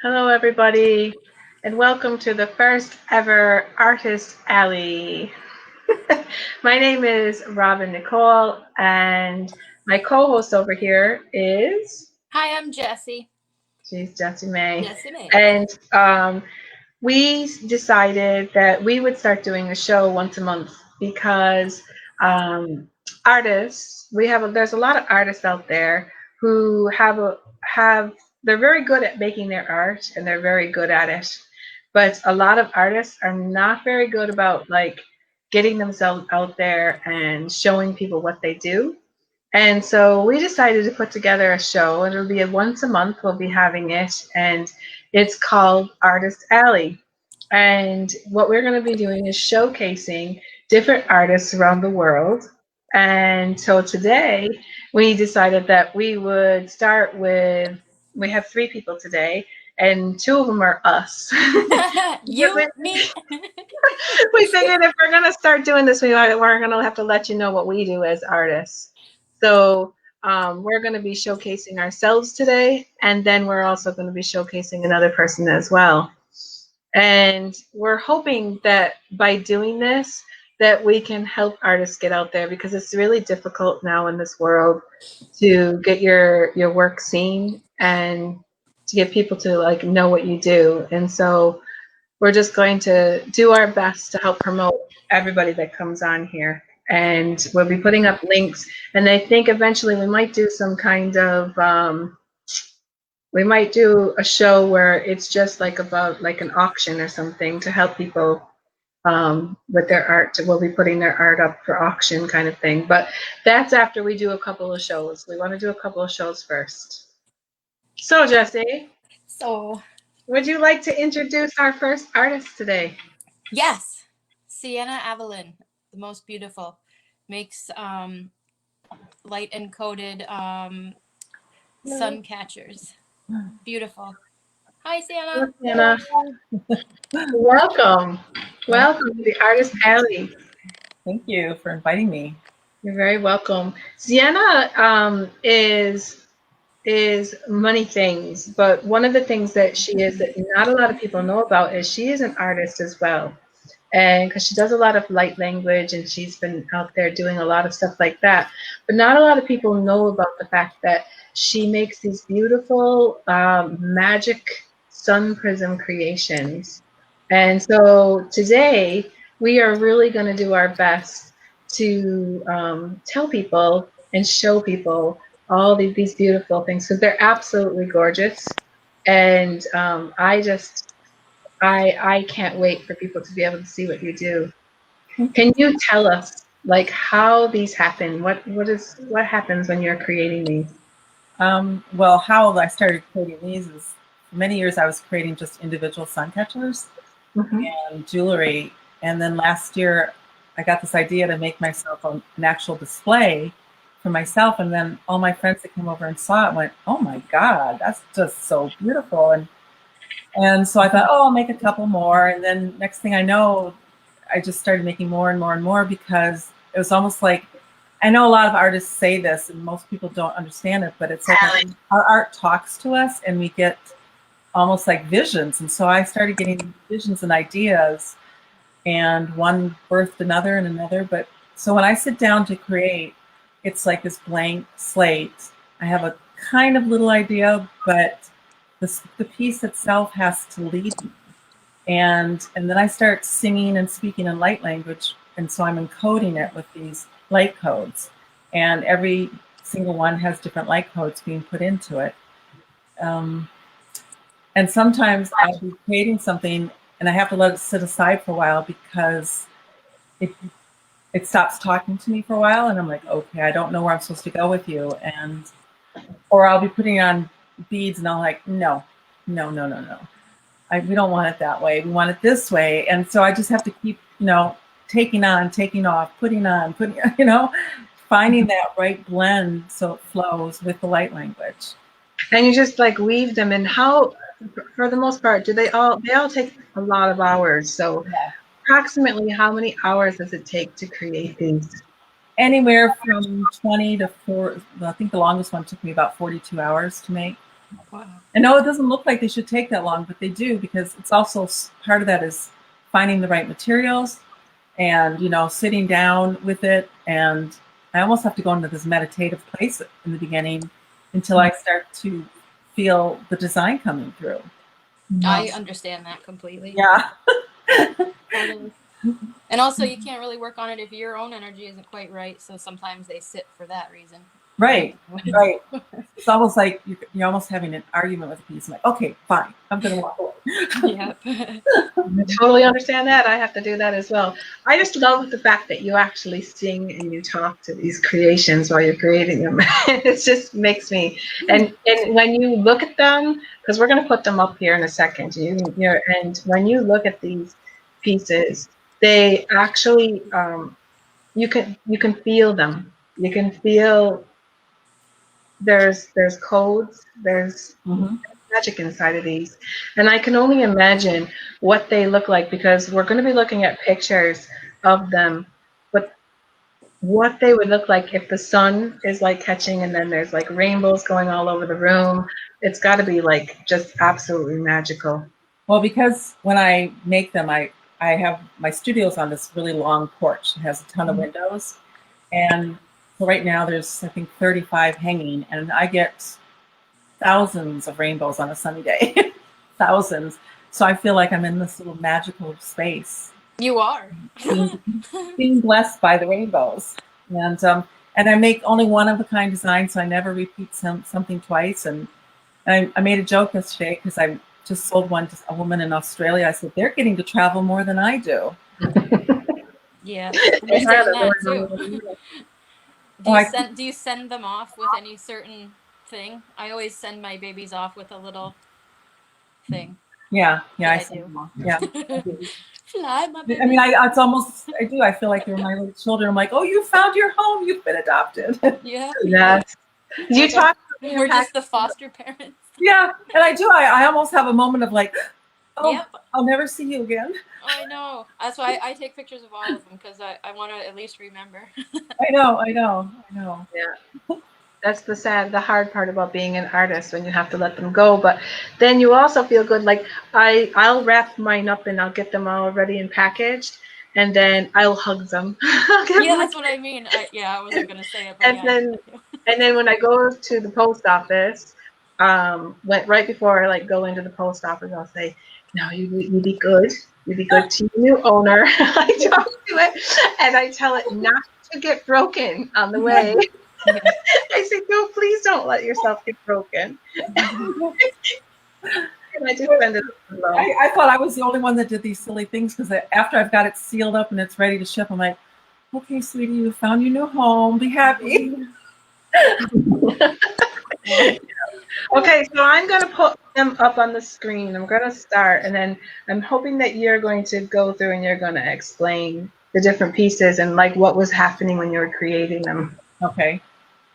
Hello, everybody, and welcome to the first ever Artist Alley. My name is Robin Nicole, and my co-host over here is Hi, I'm Jessie. she's Jessie May, Jessie May. and we decided that we would start doing a show once a month because artists there's a lot of artists out there who have they're very good at making their art and they're very good at it, but a lot of artists are not very good about like getting themselves out there and showing people what they do. And so we decided to put together a show, and it'll be once a month. We'll be having it, and it's called Artist Alley. And what we're going to be doing is showcasing different artists around the world. And so today we decided that we would start with, we have three people today, and two of them are us. You, me. We figured if we're going to start doing this, we're going to have to let you know what we do as artists. So we're going to be showcasing ourselves today, and then we're also going to be showcasing another person as well. And we're hoping that by doing this, that we can help artists get out there because it's really difficult now in this world to get your work seen and to get people to like know what you do. And so we're just going to do our best to help promote everybody that comes on here. And we'll be putting up links. And I think eventually we might do some kind of, we might do a show where it's just like about like an auction or something to help people with their art. We'll be putting their art up for auction kind of thing. But that's after we do a couple of shows. We want to do a couple of shows first. So, Jessie, So, would you like to introduce our first artist today? yes, Sianna Avalyn, the most beautiful, makes light encoded sun catchers. Beautiful. Hi, Sianna. Sienna, welcome. Welcome to the Artist Alley. Thank you for inviting me. You're very welcome. Sienna is many things, but one of the things that she is that not a lot of people know about is she is an artist as well. And because she does a lot of light language and she's been out there doing a lot of stuff like that. But not a lot of people know about the fact that she makes these beautiful magic sun prism creations. And so today we are really going to do our best to tell people and show people all these beautiful things because they're absolutely gorgeous. And I can't wait for people to be able to see what you do. Can you tell us like how these happen? What happens when you're creating these? Well, how I started creating these is for many years I was creating just individual sun catchers and jewelry. And then last year I got this idea to make myself an actual display for myself. And then all my friends that came over and saw it went, "Oh my God, that's just so beautiful." And so I thought, oh, I'll make a couple more. And then next thing I know, I just started making more and more and more because it was almost like, I know a lot of artists say this and most people don't understand it, but it's like our art talks to us and we get almost like visions. And so I started getting visions and ideas, and one birthed another and another. But so when I sit down to create, it's like this blank slate. I have a kind of little idea, but the piece itself has to lead me. And then I start singing and speaking in light language. And so I'm encoding it with these light codes. And every single one has different light codes being put into it. And sometimes I'll be creating something and I have to let it sit aside for a while because it stops talking to me for a while. And I'm like, okay, I don't know where I'm supposed to go with you. Or I'll be putting on beads and I'm like, no. We don't want it that way. We want it this way. And so I just have to keep, taking on, taking off, putting on, finding that right blend so it flows with the light language. And you just like weave them. And how, for the most part, they all take a lot of hours. So approximately how many hours does it take to create these? Anywhere from 20 to 4. I think the longest one took me about 42 hours to make. Wow. I know it doesn't look like they should take that long, but they do, because it's also part of that is finding the right materials and, you know, sitting down with it. And I almost have to go into this meditative place in the beginning until I start to feel the design coming through. I understand that completely. Yeah. Totally. And also, you can't really work on it if your own energy isn't quite right. So sometimes they sit for that reason. Right. Right. It's almost like you're almost having an argument with a piece. I'm like, okay, fine, I'm going to walk away. Yeah. I totally understand that. I have to do that as well. I just love the fact that you actually sing and you talk to these creations while you're creating them. It just makes me, and when you look at them, because we're going to put them up here in a second, and when you look at these pieces, they actually, you can feel them. You can feel there's codes, there's magic inside of these, and I can only imagine what they look like, because we're going to be looking at pictures of them, but what they would look like if the sun is like catching and then there's like rainbows going all over the room. It's got to be like just absolutely magical. Well, because when I make them, I have my studio's on this really long porch. It has a ton of windows, and so right now there's, I think, 35 hanging, and I get thousands of rainbows on a sunny day. Thousands. So I feel like I'm in this little magical space, You are. being blessed by the rainbows. And I make only one of a kind design, so I never repeat something twice. And I made a joke yesterday because I just sold one to a woman in Australia. I said, they're getting to travel more than I do. Yeah. We're saying that too. Do you send them off with any certain thing? I always send my babies off with a little thing. Yeah, I do. them off. Yeah. Fly, my baby. I mean, it's almost, I do. I feel like they're my little children. I'm like, oh, you found your home. You've been adopted. Yeah. Yes. You talk. We're just the foster parents. Yeah, and I do. I almost have a moment of like, oh, Yep. I'll never see you again. I know. That's why I take pictures of all of them, because I want to at least remember. I know. Yeah. That's the hard part about being an artist, when you have to let them go. But then you also feel good. Like I'll wrap mine up and I'll get them all ready and packaged, and then I'll hug them. Yeah, that's what I mean. I wasn't gonna say it. But and then when I go to the post office, right before I like go into the post office, I'll say, "No, you be good. You be good to your new owner." I talk to it and I tell it not to get broken on the way. I say, no, please don't let yourself get broken. And I just send it alone. I thought I was the only one that did these silly things, because after I've got it sealed up and it's ready to ship, I'm like, okay, sweetie, you found your new home. Be happy. Okay, so I'm going to put them up on the screen. I'm going to start, and then I'm hoping that you're going to go through and you're going to explain the different pieces and like what was happening when you were creating them. Okay.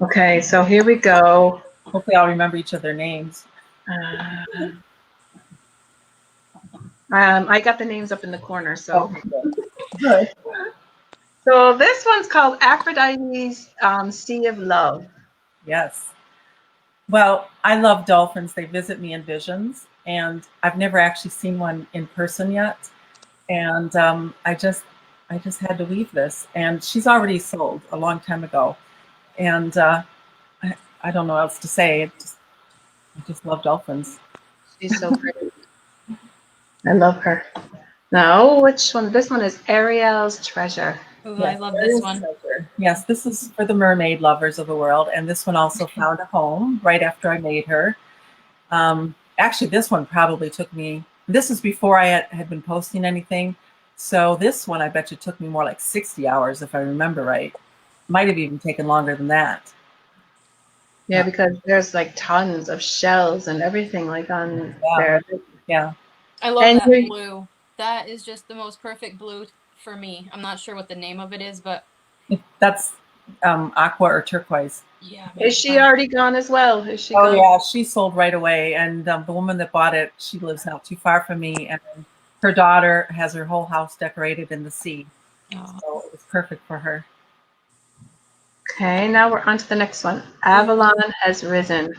Okay, so here we go. Hopefully I'll remember each of their names. I got the names up in the corner, so. Good. So this one's called Aphrodite's Sea of Love. Yes. Well, I love dolphins. They visit me in visions, and I've never actually seen one in person yet. And I just had to weave this, and she's already sold a long time ago. And I don't know what else to say. I just love dolphins. She's so pretty. I love her. Now, which one? This one is Ariel's Treasure. Ooh, yes, I love this one. Treasure. Yes, this is for the mermaid lovers of the world. And this one also found a home right after I made her. Actually, this one probably took me, this is before I had been posting anything. So this one, I bet you took me more like 60 hours, if I remember right. Might have even taken longer than that. Yeah, because there's like tons of shells and everything like on there. Yeah. I love that blue. That is just the most perfect blue for me. I'm not sure what the name of it is, but that's aqua or turquoise. Yeah. Is she already gone as well? Is she? Oh yeah, she sold right away. And the woman that bought it, she lives not too far from me, and her daughter has her whole house decorated in the sea. Oh. So it was perfect for her. Okay, now we're on to the next one. Avalon Has Risen.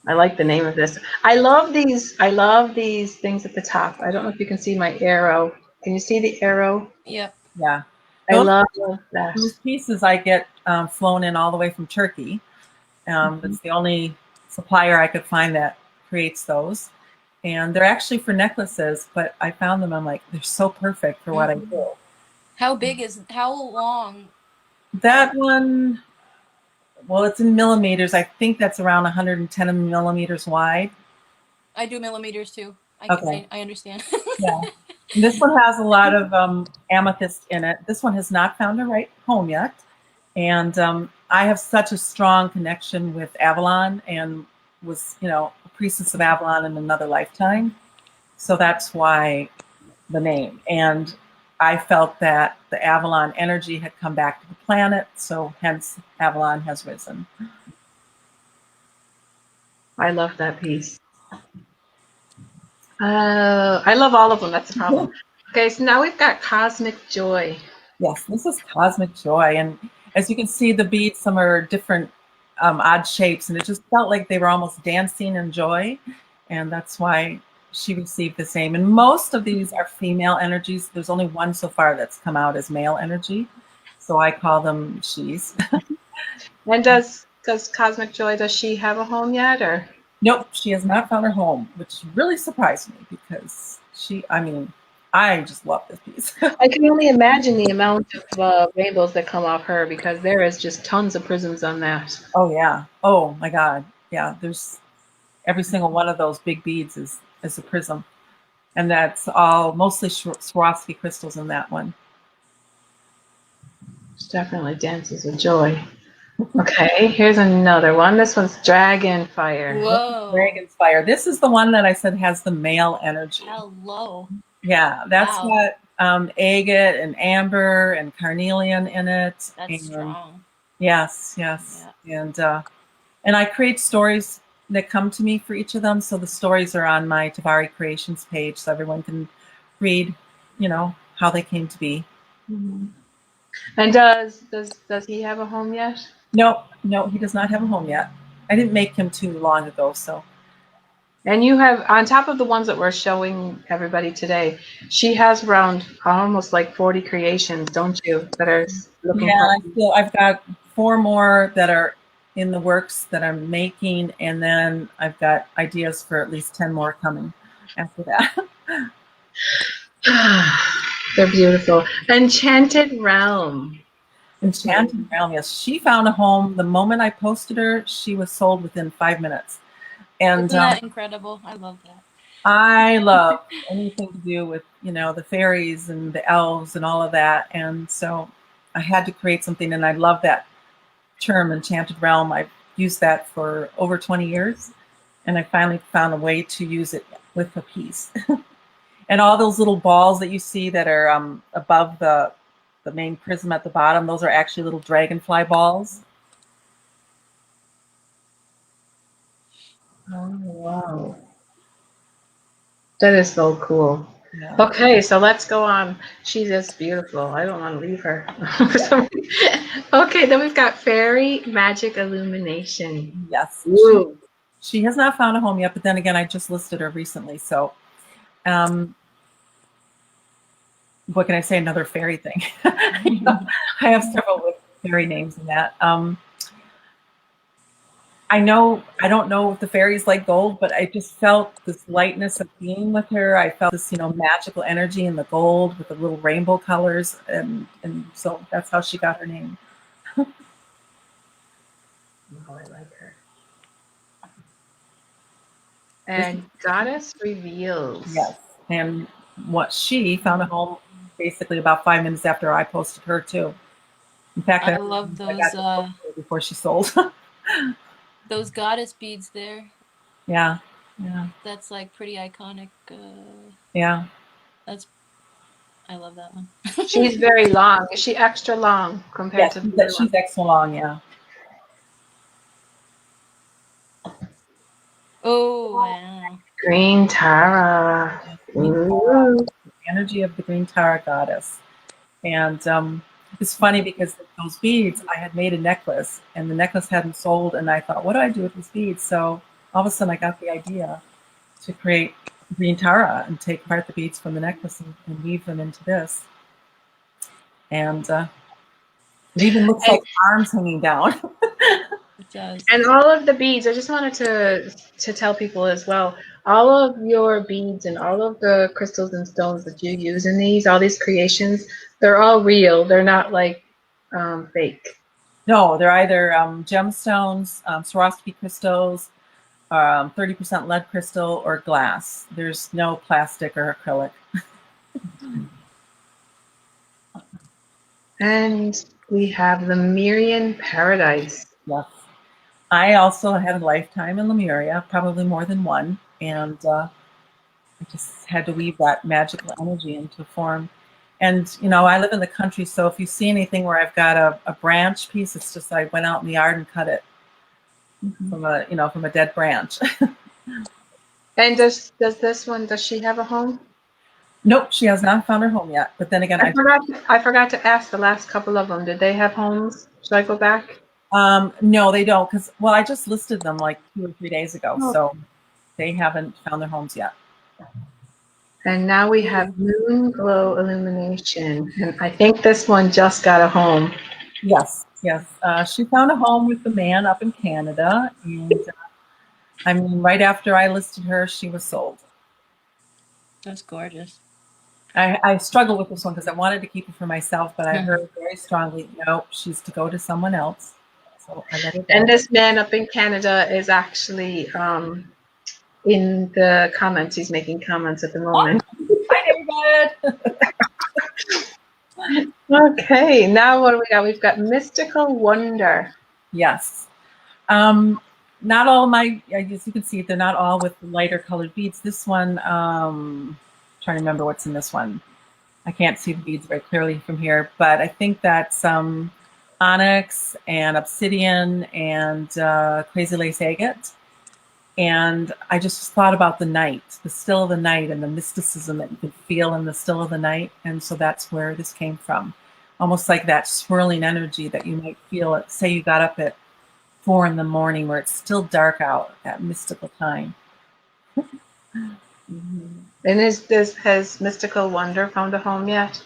I like the name of this. I love these. I love these things at the top. I don't know if you can see my arrow. Can you see the arrow? Yep. Yeah. I love that. Those pieces I get flown in all the way from Turkey. That's the only supplier I could find that creates those. And they're actually for necklaces, but I found them. I'm like, they're so perfect for what I do. How long? That one, well, it's in millimeters. I think that's around 110 millimeters wide. I do millimeters too. Okay. I understand. Yeah. And this one has a lot of amethyst in it. This one has not found a right home yet. And I have such a strong connection with Avalon and was, a priestess of Avalon in another lifetime. So that's why the name. And I felt that the Avalon energy had come back to the planet. So hence Avalon has risen. I love that piece. I love all of them. That's the problem. Okay, so now we've got Cosmic Joy. Yes, this is Cosmic Joy. And as you can see, the beads, some are different odd shapes. And it just felt like they were almost dancing in joy. And that's why she received the same. And most of these are female energies. There's only one so far that's come out as male energy. So I call them she's. And does Cosmic Joy, does she have a home yet, or? Nope, she has not found her home, which really surprised me because I just love this piece. I can only imagine the amount of rainbows that come off her, because there is just tons of prisms on that. Oh yeah. Oh my God. Yeah. There's every single one of those big beads is a prism, and that's all mostly Swarovski crystals in that one. It definitely dances with joy. Okay, here's another one. This one's Dragon Fire. Whoa. Dragon's Fire. This is the one that I said has the male energy. Hello. Yeah, that's got agate and amber and carnelian in it. That's strong. Yes. Yeah. And I create stories that come to me for each of them. So the stories are on my Tabari Creations page, so everyone can read, how they came to be. Mm-hmm. And does he have a home yet? No, he does not have a home yet. I didn't make him too long ago, so. And you have, on top of the ones that we're showing everybody today, she has around almost like 40 creations, don't you, that are looking for. I've got 4 more that are in the works that I'm making, and then I've got ideas for at least 10 more coming after that. They're beautiful. Enchanted Realm. Enchanted Realm, yes. She found a home. The moment I posted her, she was sold within 5 minutes. And isn't that incredible? I love that. I love anything to do with, the fairies and the elves and all of that. And so I had to create something, and I love that term, Enchanted Realm. I've used that for over 20 years, and I finally found a way to use it with a piece. And all those little balls that you see that are above the main prism at the bottom, those are actually little dragonfly balls. Oh, wow. That is so cool. Yeah. Okay, so let's go on. She's just beautiful. I don't want to leave her. Okay, then we've got Fairy Magic Illumination. Yes. She has not found a home yet, but then again, I just listed her recently. So what can I say? Another fairy thing. I have several with fairy names in that. I don't know if the fairies like gold, but I just felt this lightness of being with her. I felt this, magical energy in the gold with the little rainbow colors. And so that's how she got her name. Oh, I like her. And Goddess Reveals. Yes. And she found a home basically about 5 minutes after I posted her too. In fact, I love those I got before she sold. Those goddess beads there. Yeah. That's like pretty iconic. Yeah. I love that one. She's very long. Is she extra long compared to the other she's extra long, yeah. Oh, wow. Green Tara. The energy of the Green Tara goddess. And it's funny because those beads, I had made a necklace, and the necklace hadn't sold, and I thought, what do I do with these beads? So all of a sudden I got the idea to create green Tara and take apart the beads from the necklace and weave them into this. And it even looks like arms hanging down. It does. And all of the beads, I just wanted to tell people as well, all of your beads and all of the crystals and stones that you use in these, all these creations, they're all real. They're not like fake. No, they're either gemstones, Swarovski crystals, 30% lead crystal, or glass. There's no plastic or acrylic. And we have the Lemuria Paradise. Yes. I also had a lifetime in Lemuria, probably more than one, and I just had to weave that magical energy into form. And, you know, I live in the country, so if you see anything where I've got a branch piece, it's just I went out in the yard and cut it from a dead branch. And does this one, does she have a home? Nope, she has not found her home yet. But then again, I forgot to ask the last couple of them. Did they have homes? Should I go back? No, they don't, because, well, I just listed them like 2 or 3 days ago, so they haven't found their homes yet. And now we have Moon Glow Illumination. And I think this one just got a home. Yes, yes. She found a home with the man up in Canada. And I mean, right after I listed her, she was sold. That's gorgeous. I struggled with this one because I wanted to keep it for myself, but I heard very strongly, no, she's to go to someone else. So I let it go. And this man up in Canada is actually in the comments. He's making comments at the moment. Hi, David. Okay, now what do we got? We've got Mystical Wonder. Yes. Not all of my, as you can see, they're not all with lighter colored beads. This one, trying to remember what's in this one. I can't see the beads very clearly from here, but I think that's onyx and obsidian and crazy lace agate. And I just thought about the night, the still of the night, and the mysticism that you could feel in the still of the night. And so that's where this came from. Almost like that swirling energy that you might feel, say you got up at 4 in the morning where it's still dark out, that mystical time. And has Mystical Wonder found a home yet?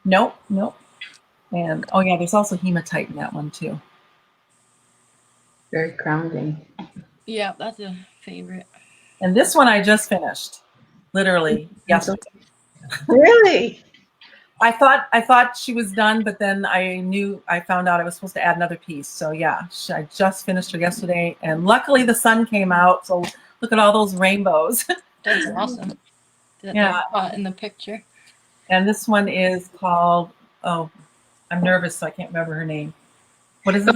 Nope, nope. And oh yeah, there's also hematite in that one too. Very grounding. Yeah, that's a favorite. And this one I just finished, literally yesterday. Really? I thought she was done, but then I found out I was supposed to add another piece. So yeah, I just finished her yesterday, and luckily the sun came out. So look at all those rainbows. That's awesome. Yeah, in the picture. And this one is called, oh, I'm nervous, so I can't remember her name. What is it?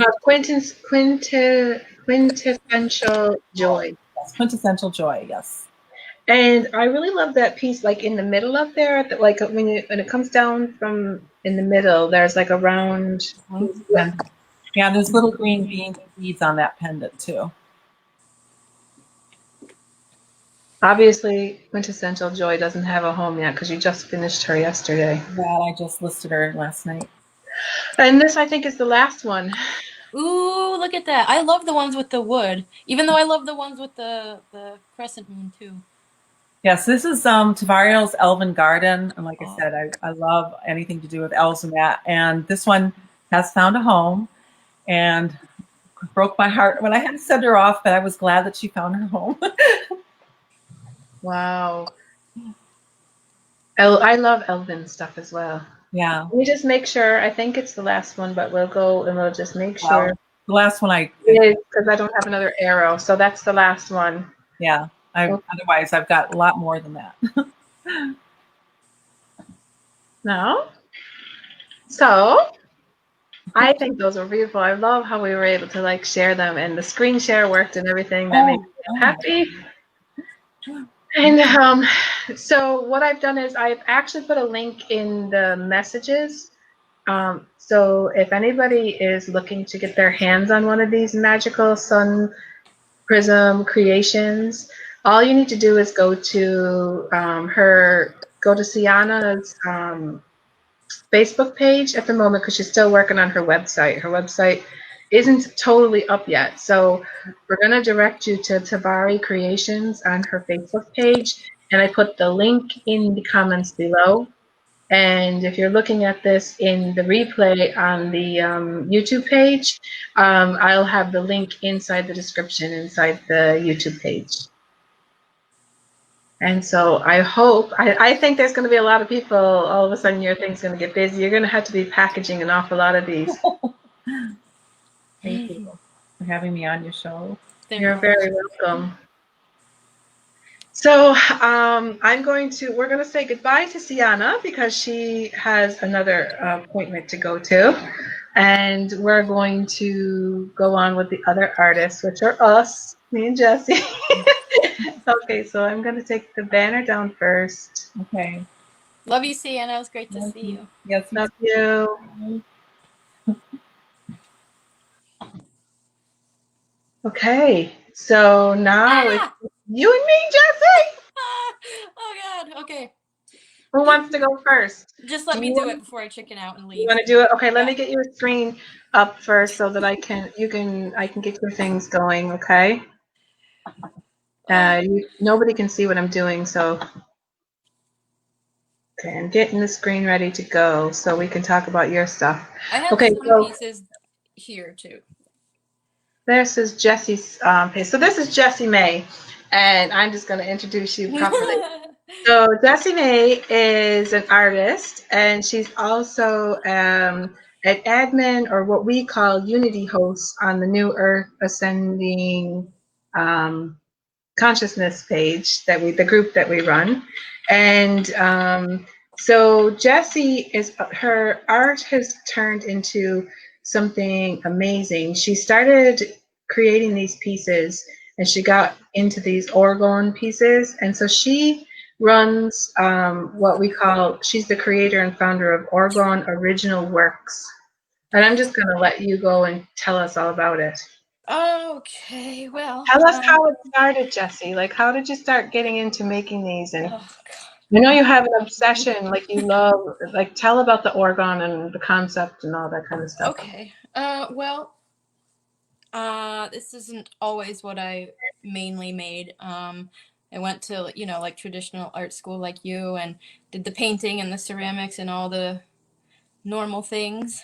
Quintessential Joy. Yes, Quintessential Joy, yes. And I really love that piece, like in the middle up there, like when it comes down from in the middle, there's like a round. Yeah, there's little green beads on that pendant too. Obviously, Quintessential Joy doesn't have a home yet because you just finished her yesterday. Yeah, I just listed her last night. And this, I think, is the last one. Ooh, look at that. I love the ones with the wood, even though I love the ones with the crescent moon too. Yes, this is Tavario's Elven Garden. And like I said, I love anything to do with elves and that. And this one has found a home and broke my heart when I had to send her off, but I was glad that she found her home. Wow. I love Elven stuff as well. Yeah. Let me just make sure. I think it's the last one, but we'll go and we'll just make sure. The last one because I don't have another arrow. So that's the last one. Yeah. Otherwise, I've got a lot more than that. No. So I think those were beautiful. I love how we were able to like share them, and the screen share worked and everything. That makes me happy. And so what I've done is I've actually put a link in the messages. So if anybody is looking to get their hands on one of these magical sun prism creations, all you need to do is go to Sianna's Facebook page at the moment, because she's still working on her website. Her website isn't totally up yet. So we're going to direct you to Tabari Creations on her Facebook page. And I put the link in the comments below. And if you're looking at this in the replay on the YouTube page, I'll have the link inside the description inside the YouTube page. And so I think there's going to be a lot of people. All of a sudden, your thing's going to get busy. You're going to have to be packaging an awful lot of these. Thank you for having me on your show. You're very welcome. So we're going to say goodbye to Sianna because she has another appointment to go to. And we're going to go on with the other artists, which are us, me and Jessie. Okay, so I'm going to take the banner down first. Okay. Love you, Sianna. It was great to see you. Yes, love you. Okay, so now it's you and me, Jessie. Oh God. Okay. Who wants to go first? Just let me do it before I chicken out and leave. You want to do it? Okay, let me get your screen up first so that I can get your things going. Okay. Nobody can see what I'm doing, so. Okay, I'm getting the screen ready to go so we can talk about your stuff. I have some pieces here too. This is Jessie's page. So this is Jessie May, and I'm just going to introduce you properly. So Jessie May is an artist, and she's also an admin, or what we call Unity host, on the New Earth Ascending Consciousness page the group that we run. And so Jessie her art has turned into something amazing. She started creating these pieces, and she got into these orgone pieces, and so she runs she's the creator and founder of Orgone Original Works. And I'm just going to let you go and tell us all about it. Okay, well. Tell us how it started, Jessie. Like, how did you start getting into making these? And I know you have an obsession, like you love, like tell about the orgone and the concept and all that kind of stuff. Okay. Well, this isn't always what I mainly made. I went to, like traditional art school like you, and did the painting and the ceramics and all the normal things.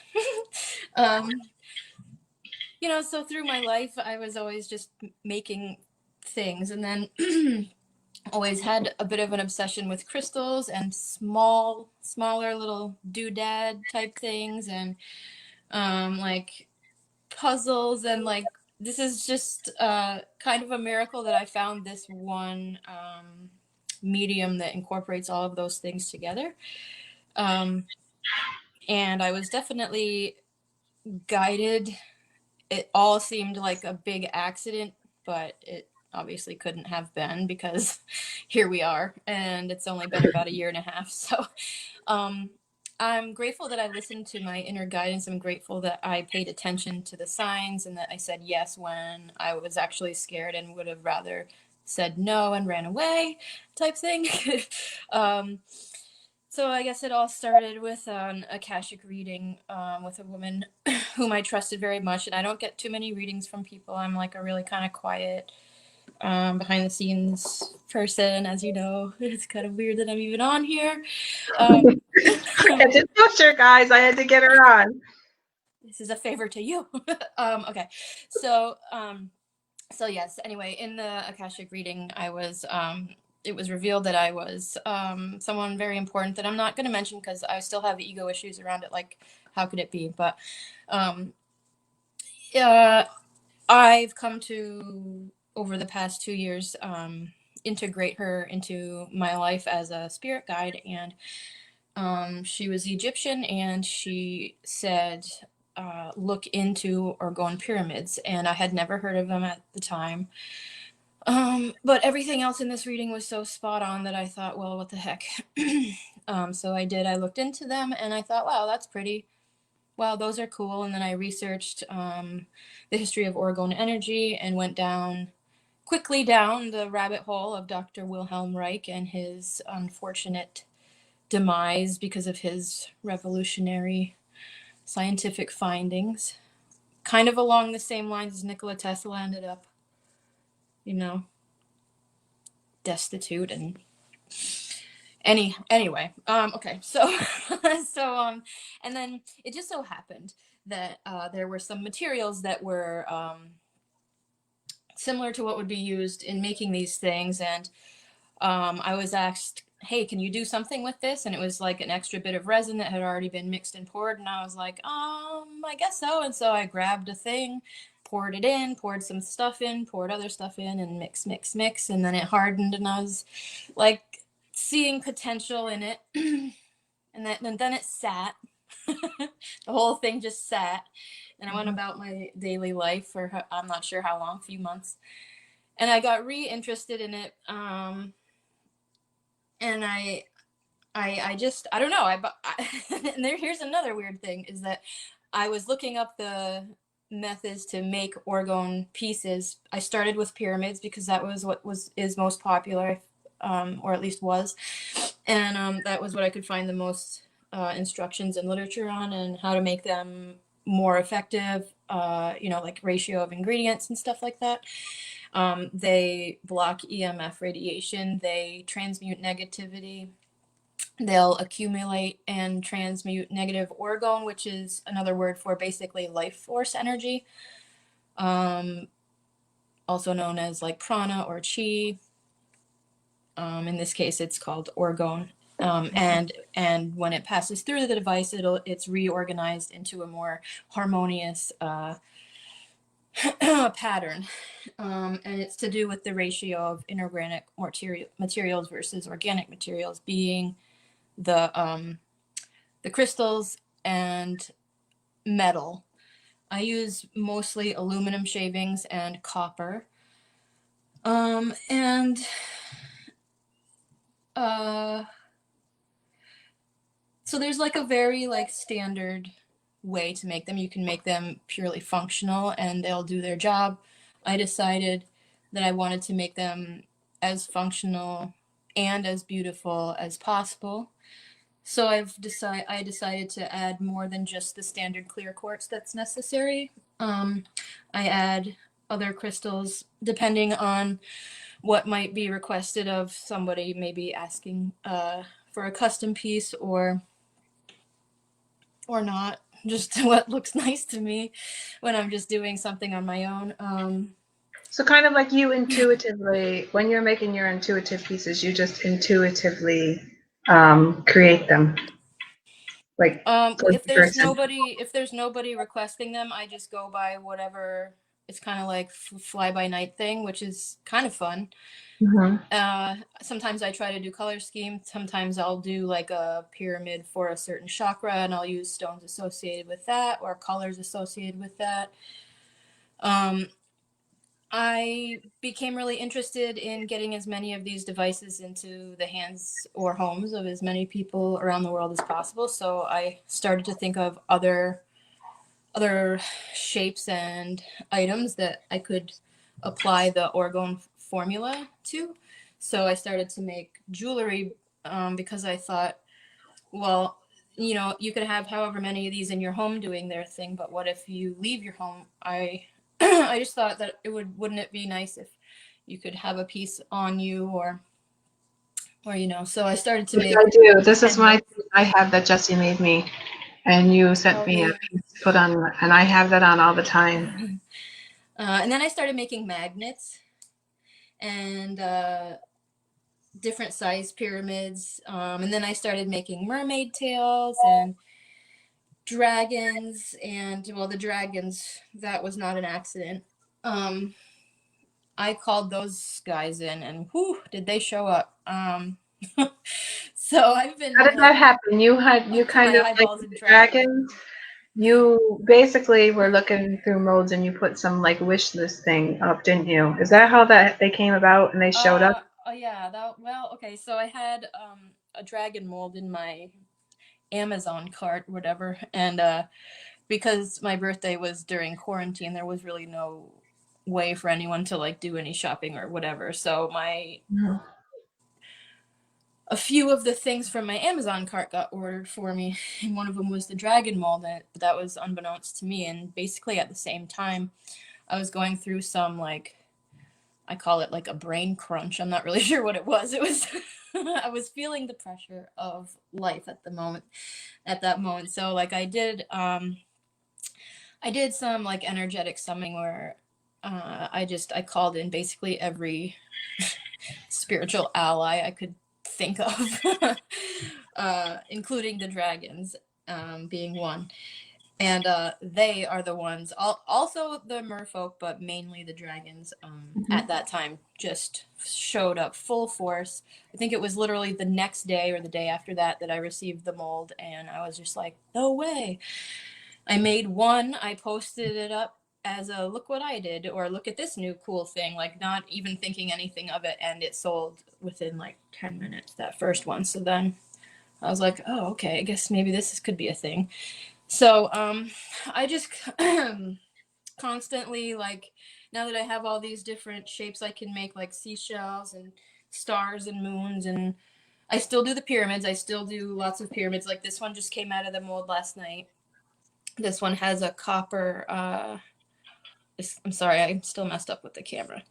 So through my life, I was always just making things, and then always had a bit of an obsession with crystals and smaller little doodad type things, and like puzzles, and like this is just kind of a miracle that I found this one medium that incorporates all of those things together. And I was definitely guided. It all seemed like a big accident, but it obviously couldn't have been, because here we are, and it's only been about 1.5 years. So I'm grateful that I listened to my inner guidance. I'm grateful that I paid attention to the signs, and that I said yes when I was actually scared and would have rather said no and ran away type thing. So I guess it all started with an Akashic reading with a woman whom I trusted very much. And I don't get too many readings from people. I'm like a really kind of quiet, behind the scenes person, as you know. It's kind of weird that I'm even on here. I did push her, guys. I had to get her on. This is a favor to you. Okay. So yes, anyway, in the Akashic reading, it was revealed that I was someone very important that I'm not going to mention because I still have ego issues around it. Like, how could it be? But I've come to, over the past 2 years, integrate her into my life as a spirit guide. And she was Egyptian, and she said, look into Orgone pyramids. And I had never heard of them at the time. But everything else in this reading was so spot on that I thought, well, what the heck? So I looked into them, and I thought, wow, that's pretty. Wow, those are cool. And then I researched the history of Orgone energy and went quickly down the rabbit hole of Dr. Wilhelm Reich and his unfortunate demise because of his revolutionary scientific findings. kind of along the same lines as Nikola Tesla ended up, you know, destitute and anyway. Okay, so and then it just so happened that there were some materials that were similar to what would be used in making these things, and I was asked, hey, can you do something with this? And it was like an extra bit of resin that had already been mixed and poured, and I was like, I guess so. And so I grabbed a thing, poured it in, poured some stuff in, poured other stuff in, and mix, and then it hardened, and I was like seeing potential in it. And then it sat. The whole thing just sat, and I went about my daily life for I'm not sure how long, a few months, and I got re-interested in it. And I just, I don't know. And here's another weird thing is that I was looking up the methods to make orgone pieces. I started with pyramids because that was what is most popular, or at least was, and that was what I could find the most instructions and literature on, and how to make them more effective. Like ratio of ingredients and stuff like that. They block EMF radiation. They transmute negativity. They'll accumulate and transmute negative orgone, which is another word for basically life force energy, also known as like prana or chi. In this case, it's called orgone. And when it passes through the device, it's reorganized into a more harmonious pattern, and it's to do with the ratio of inorganic materials versus organic materials, being the crystals and metal. I use mostly aluminum shavings and copper, and so there's like a very like standard way to make them. You can make them purely functional and they'll do their job. I decided that I wanted to make them as functional and as beautiful as possible. So I decided to add more than just the standard clear quartz that's necessary. I add other crystals depending on what might be requested of somebody, maybe asking for a custom piece or not, just what looks nice to me when I'm just doing something on my own. So kind of like you intuitively, when you're making your intuitive pieces, you just intuitively create them. Like if there's nobody requesting them, I just go by whatever. It's kind of like fly by night thing, which is kind of fun. Mm-hmm. Sometimes I try to do color scheme. Sometimes I'll do like a pyramid for a certain chakra, and I'll use stones associated with that or colors associated with that. I became really interested in getting as many of these devices into the hands or homes of as many people around the world as possible. So I started to think of other shapes and items that I could apply the orgone formula to. So I started to make jewelry because I thought, well, you could have however many of these in your home doing their thing, but what if you leave your home? I just thought that wouldn't it be nice if you could have a piece on you or so I started to make. I do. This is my piece I have that Jessie made me, and you sent me a piece to put on, and I have that on all the time. And then I started making magnets and different size pyramids, and then I started making mermaid tails and dragons, and well, the dragons, that was not an accident. I called those guys in, and whew, did they show up. So I've been. How did that happen? You kind of like dragons. You basically were looking through molds and you put some like wish list thing up, didn't you? Is that how they came about and they showed up? Oh yeah, okay. So I had a dragon mold in my Amazon cart, whatever, and because my birthday was during quarantine, there was really no way for anyone to like do any shopping or whatever. So my a few of the things from my Amazon cart got ordered for me, and one of them was the dragon mold that was unbeknownst to me. And basically at the same time, I was going through some, like, I call it like a brain crunch. I'm not really sure what it was. It was I was feeling the pressure of life at that moment. So like I did some like energetic summoning where I called in basically every spiritual ally I could think of, including the dragons, being one. And they are the ones, also the merfolk, but mainly the dragons, at that time just showed up full force. I think it was literally the next day or the day after that I received the mold, and I was just like, no way. I made one, I posted it up as a look what I did, or look at this new cool thing, like not even thinking anything of it, and it sold within like 10 minutes, that first one. So then I was like, oh, okay, I guess maybe this could be a thing. So I just constantly, like, now that I have all these different shapes I can make, like seashells and stars and moons, and I still do the pyramids. I still do lots of pyramids. Like this one just came out of the mold last night. This one has a copper, I'm sorry, I'm still messed up with the camera.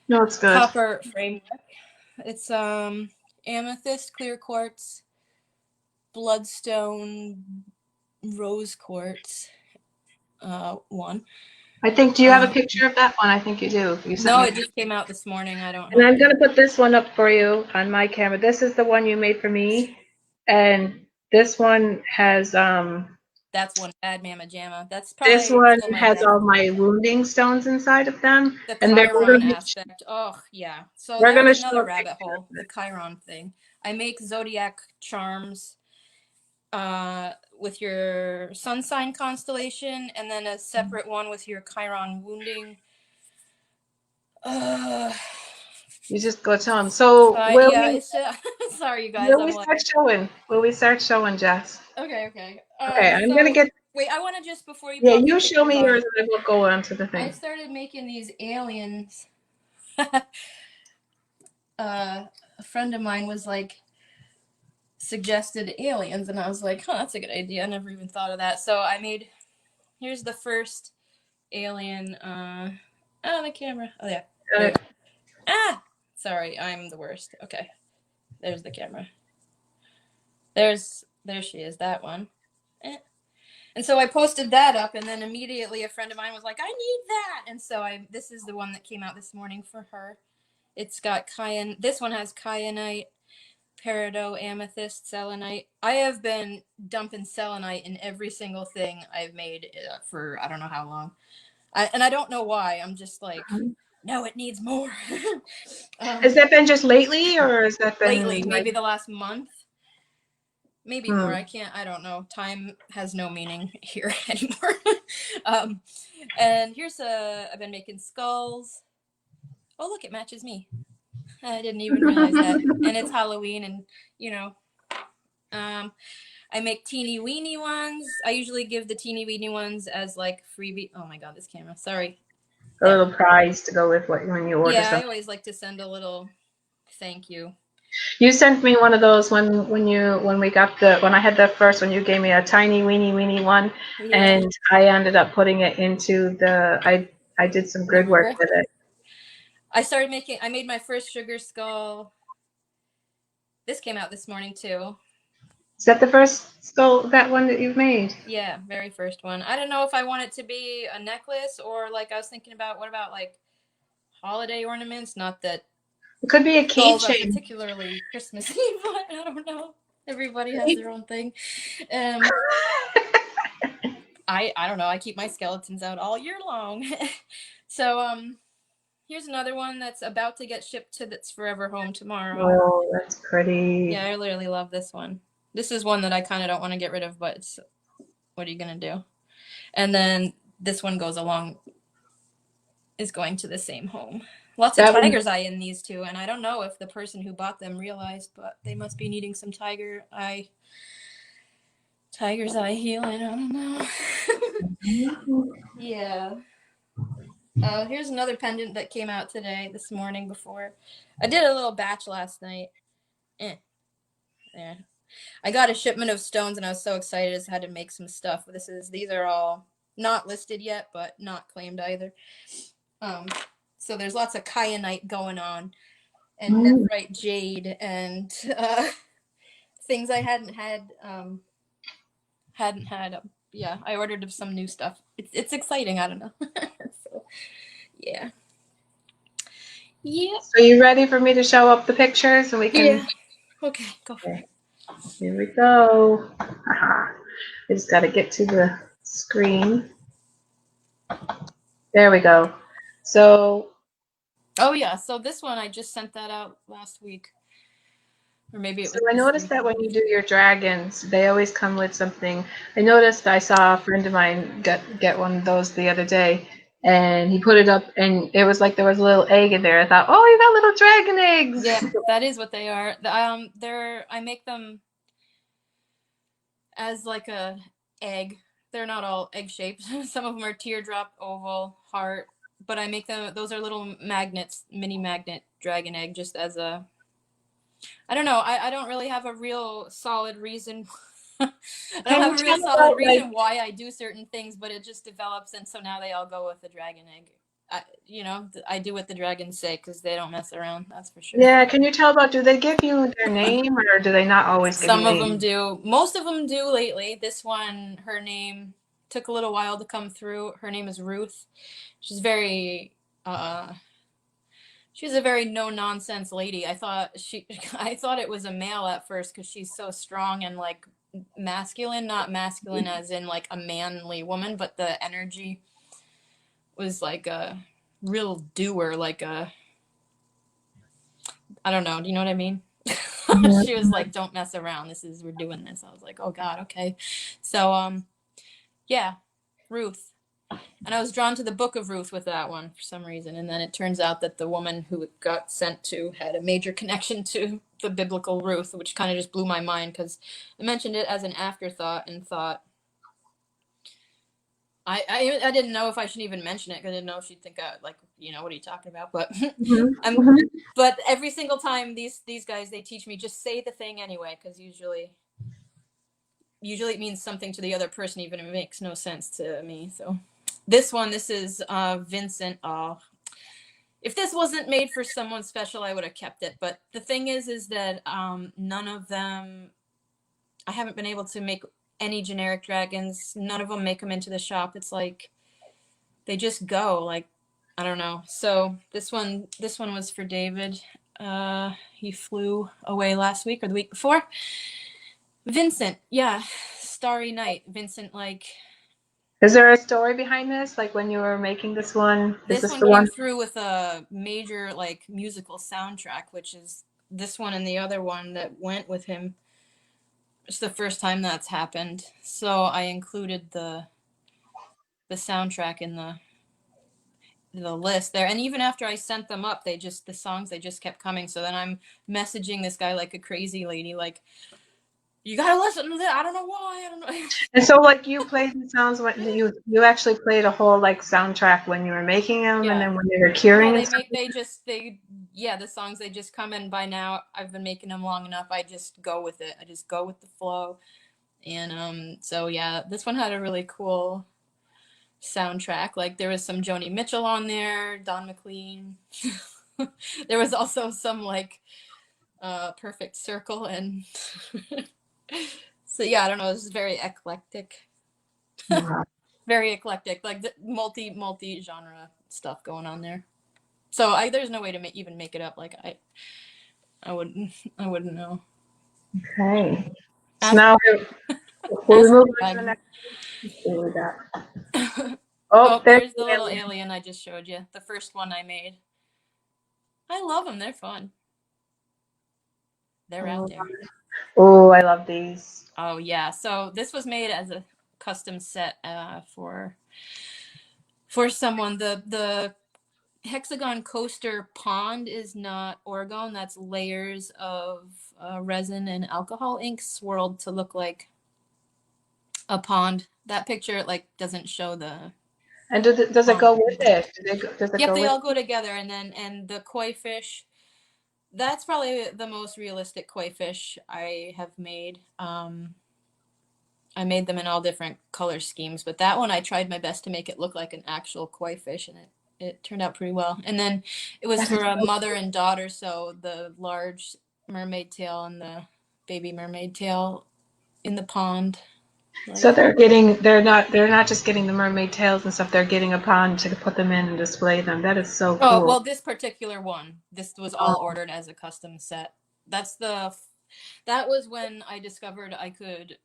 No, it's good. Copper framework. It's amethyst, clear quartz, bloodstone, rose quartz, one. I think, do you have a picture of that one? I think you do. No, it just came out this morning. I don't And have I'm going to put this one up for you on my camera. This is the one you made for me. And this one has, that's one bad mama jamma. That's probably this one still my has best. all my wounding stones inside of them. The And Chiron aspect. Oh, yeah. So we're that gonna was show another a rabbit picture hole, the Chiron thing. I make zodiac charms with your sun sign constellation, and then a separate one with your Chiron wounding. You just go tell them. So Yeah, it's sorry, you guys. will we start showing? Will we start showing, Jess? Okay, okay. Okay, I'm So, gonna get. wait, I want to just, before you Yeah, pop the you show pictures me on, yours, and then we'll go on to the I thing. started making these aliens. A friend of mine was like, suggested aliens, and I was like, huh, that's a good idea. I never even thought of that. So I made, here's the first alien. Oh, the camera. Oh, yeah. Ah! Sorry, I'm the worst. Okay. There's the camera. There she is, that one. And so I posted that up, and then immediately a friend of mine was like, I need that! And so this is the one that came out this morning for her. It's got this one has kyanite, peridot, amethyst, selenite. I have been dumping selenite in every single thing I've made for I don't know how long. And I don't know why. I'm just like, no, it needs more. Has that been just lately, or has that been lately? Maybe the last month. Maybe more. I don't know. Time has no meaning here anymore. And here's I've been making skulls. Oh, look, it matches me. I didn't even realize that. And it's Halloween, and you know, I make teeny weeny ones. I usually give the teeny weeny ones as like freebie. Oh my god, this camera. Sorry. A little prize to go with when you order Yeah, something. I always like to send a little thank you. You sent me one of those when we got when I had the first one. You gave me a tiny weeny one, and I ended up putting it into I did some grid work with it. I made my first sugar skull. This came out this morning too. Is that the first skull, that one that you've made? Yeah, very first one. I don't know if I want it to be a necklace, or like I was thinking about, what about like holiday ornaments? Not that it could be a keychain. Particularly Christmassy, but I don't know. Everybody has their own thing. I don't know. I keep my skeletons out all year long. So here's another one that's about to get shipped to its forever home tomorrow. Oh, that's pretty. Yeah, I literally love this one. This is one that I kind of don't want to get rid of, but what are you gonna do? And then this one is going to the same home. Lots of tiger's eye in these two, and I don't know if the person who bought them realized, but they must be needing some tiger's eye healing. I don't know. Yeah. Here's another pendant that came out this morning before. I did a little batch last night. Yeah. I got a shipment of stones and I was so excited. I just had to make some stuff. These are all not listed yet, but not claimed either. So there's lots of kyanite going on and nephrite jade and things I hadn't had. Yeah, I ordered some new stuff. It's exciting. I don't know. So, yeah. Yeah. So you ready for me to show up the pictures and we can? Yeah. Okay, go for it. Here we go. I just got to get to the screen. There we go. So. Oh yeah. So this one I just sent that out last week. Or maybe it was. So I noticed that when you do your dragons, they always come with something. I saw a friend of mine get one of those the other day, and he put it up, and it was like there was a little egg in there. I thought, oh, you got little dragon eggs. Yeah, that is what they are. I make them as like a egg. They're not all egg shaped. Some of them are teardrop, oval, heart, but I make them. Those are little magnets, mini magnet dragon egg, just as a. I don't know. I don't really have a real solid reason. I don't have a real solid reason why I do certain things, but it just develops, and so now they all go with the dragon egg. I do what the dragons say because they don't mess around. That's for sure. Yeah, can you tell about? Do they give you their name, or do they not always give you? Some of them do. Most of them do lately. This one, her name took a little while to come through. Her name is Ruth. She's very. She's a very no-nonsense lady. I thought it was a male at first because she's so strong and like masculine, not masculine as in like a manly woman, but the energy was like a real doer, like a, I don't know. Do you know what I mean? She was like, don't mess around. We're doing this. I was like, oh God, okay. So, yeah, Ruth. And I was drawn to the book of Ruth with that one for some reason. And then it turns out that the woman who it got sent to had a major connection to the biblical Ruth, which kind of just blew my mind because I mentioned it as an afterthought and thought, I didn't know if I should even mention it because I didn't know if she'd think, what are you talking about? But but every single time these guys, they teach me just say the thing anyway, because usually it means something to the other person, even if it makes no sense to me. So this is Vincent. If this wasn't made for someone special, I would have kept it. But the thing is that none of them, I haven't been able to make any generic dragons. None of them make them into the shop. It's like they just go, like, I don't know. So this one was for David. He flew away last week or the week before. Vincent, yeah, Starry Night. Vincent, like. Is there a story behind this? Like when you were making this one? This one came through with a major like musical soundtrack, which is this one and the other one that went with him. It's the first time that's happened. So I included the soundtrack in the list there. And even after I sent them up, the songs just kept coming. So then I'm messaging this guy like a crazy lady, like, you gotta listen to that. I don't know why. I don't know. And so, like, you played the sounds when you actually played a whole like soundtrack when you were making them, and then when they were curing. Yeah, the songs, they just come in. By now, I've been making them long enough. I just go with it. I just go with the flow, and so yeah, this one had a really cool soundtrack. Like there was some Joni Mitchell on there, Don McLean. There was also some like Perfect Circle and. So yeah, I don't know. This is very eclectic. Very eclectic, like the multi genre stuff going on there. So there's no way to even make it up. Like I wouldn't know. Okay. So now we'll move on to the next. What we got? Oh, there's the little alien I just showed you. The first one I made. I love them. They're fun. They're out there. Oh, I love these. Oh yeah. So this was made as a custom set for someone. The hexagon coaster pond is not Orgone. That's layers of resin and alcohol ink swirled to look like a pond. That picture doesn't show the. And does it go with it? Yep, they all go together, and the koi fish That's probably the most realistic koi fish I have made. I made them in all different color schemes, but that one I tried my best to make it look like an actual koi fish, and it turned out pretty well. And then it was That is for a so mother and daughter, so the large mermaid tail and the baby mermaid tail in the pond. So Like, they're not just getting the mermaid tails and stuff, they're getting a pond to put them in and display them. That is so oh, cool. well, this particular one, this was all ordered as a custom set. That was when I discovered I could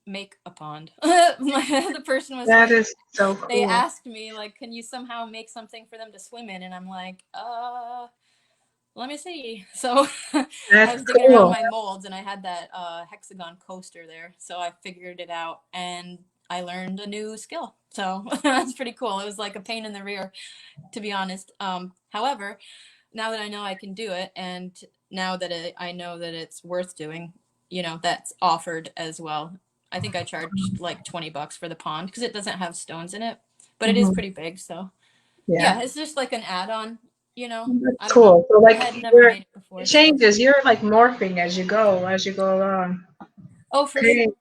make a pond. The person was That like, is so they cool. asked me, like, can you somehow make something for them to swim in? And I'm like, let me see. So I That's was digging around cool. my molds, and I had that hexagon coaster there. So I figured it out, and I learned a new skill. So that's pretty cool. It was like a pain in the rear, to be honest. However, now that I know I can do it, and now that I know that it's worth doing, that's offered as well. I think I charged like $20 for the pond because it doesn't have stones in it, but it is Mhm. pretty big. So Yeah. yeah, it's just like an add-on. I That's don't know. cool. So I had never made it it before, so. changes. You're like morphing as you go along. Oh, for Okay. sure,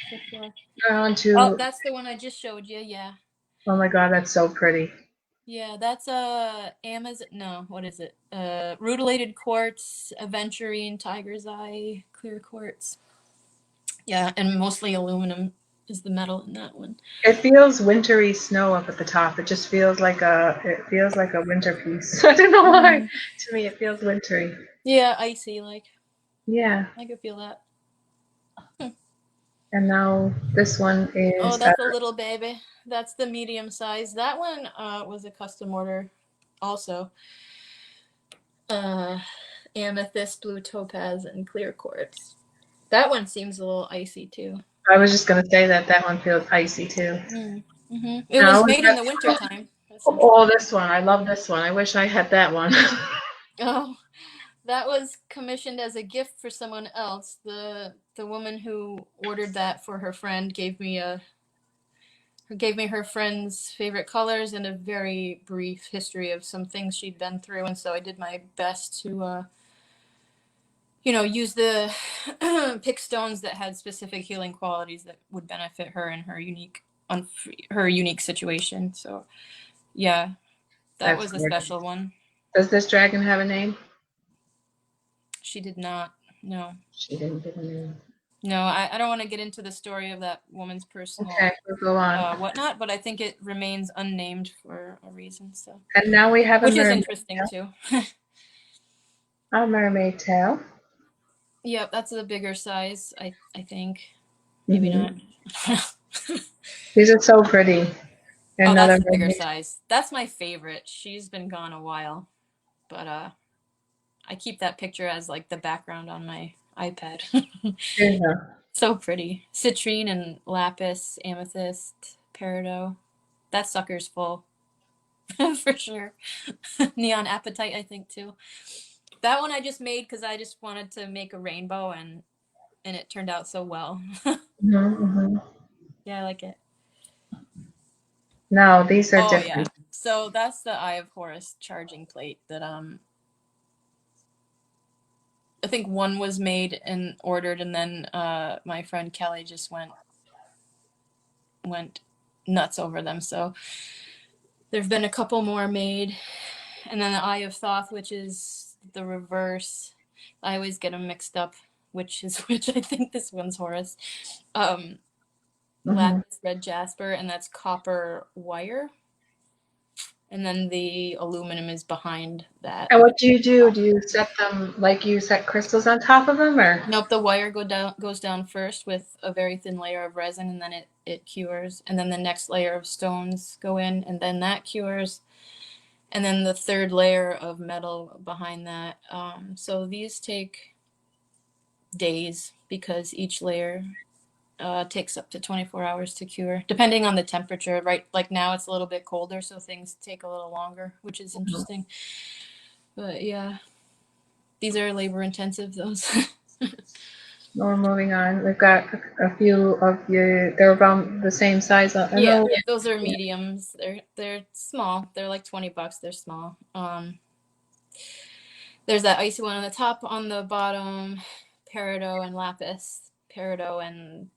for sure. On Oh, to, that's the one I just showed you. Yeah, oh my God, that's so pretty. yeah. That's Amazon. No, what is it? Rutilated quartz, aventurine, tiger's eye, clear quartz. Yeah, and mostly aluminum is the metal in that one. It feels wintry snow up at the top. It feels like a winter piece. I don't know why. Mm. To me, it feels wintry. Yeah, icy. Like Yeah. I could feel that. And now this one Oh, is, that's a little baby. That's the medium size. That one was a custom order, also. Uh, Amethyst, blue topaz, and clear quartz. That one seems a little icy too. I was just going to say that one feels icy too. Mm-hmm. It Now, was made in the winter time. That's oh, interesting. this one. I love this one. I wish I had that one. Oh, that was commissioned as a gift for someone else. The woman who ordered that for her friend gave me her friend's favorite colors and a very brief history of some things she'd been through, and so I did my best to use the pick stones that had specific healing qualities that would benefit her in her unique situation. So yeah, that That's was a gorgeous. special one. Does this dragon have a name? She did not. No. She didn't give a name. No, I don't want to get into the story of that woman's personal Okay, we'll go on. whatnot, but I think it remains unnamed for a reason. So, And now we have a which is mermaid interesting tail. too. A mermaid tail. Yep, that's a bigger size. I think maybe Mm-hmm. not. These are so pretty. Oh, Another that's the bigger mermaid. size. That's my favorite. She's been gone a while, but I keep that picture as like the background on my iPad. Yeah. So pretty. Citrine and lapis, amethyst, peridot. That sucker's full. For sure. Neon apatite, I think, too. That one I just made because I just wanted to make a rainbow, and it turned out so well. Mm-hmm, mm-hmm. Yeah, I like it. No, these are Oh yeah. different. So that's the Eye of Horus charging plate that I think one was made and ordered, and then my friend Kelly just went nuts over them. So there've been a couple more made, and then the Eye of Thoth, which is the reverse. I always get them mixed up, which is which. I think this one's Horus. Lapis red jasper, and that's copper wire. And then the aluminum is behind that. And what do you do? Do you set them like you set crystals on top of them, or? Nope, the wire goes down first with a very thin layer of resin, and then it cures. And then the next layer of stones go in, and then that cures. And then the third layer of metal behind that. So these take days because each layer takes up to 24 hours to cure, depending on the temperature. Right, like now it's a little bit colder, so things take a little longer, which is interesting. But yeah, these are labor intensive, those. We're moving on. We've got a few of you. They're around the same size. I Yeah, know. those are mediums. They're small. They're like $20. They're small. There's that icy one on the top, on the bottom, peridot and lapis, peridot and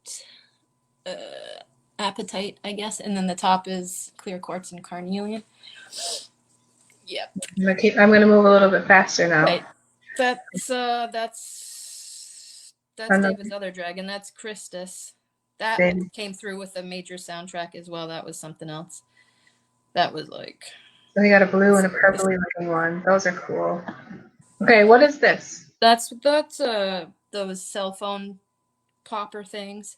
apatite, I guess, and then the top is clear quartz and carnelian. Yep. I'm gonna move a little bit faster now. Right. That's David's other dragon. That's Christus. That came through with a major soundtrack as well. That was something else. That was like. So we got a blue and a purpley looking one. Those are cool. Okay, what is this? That's those cell phone popper things,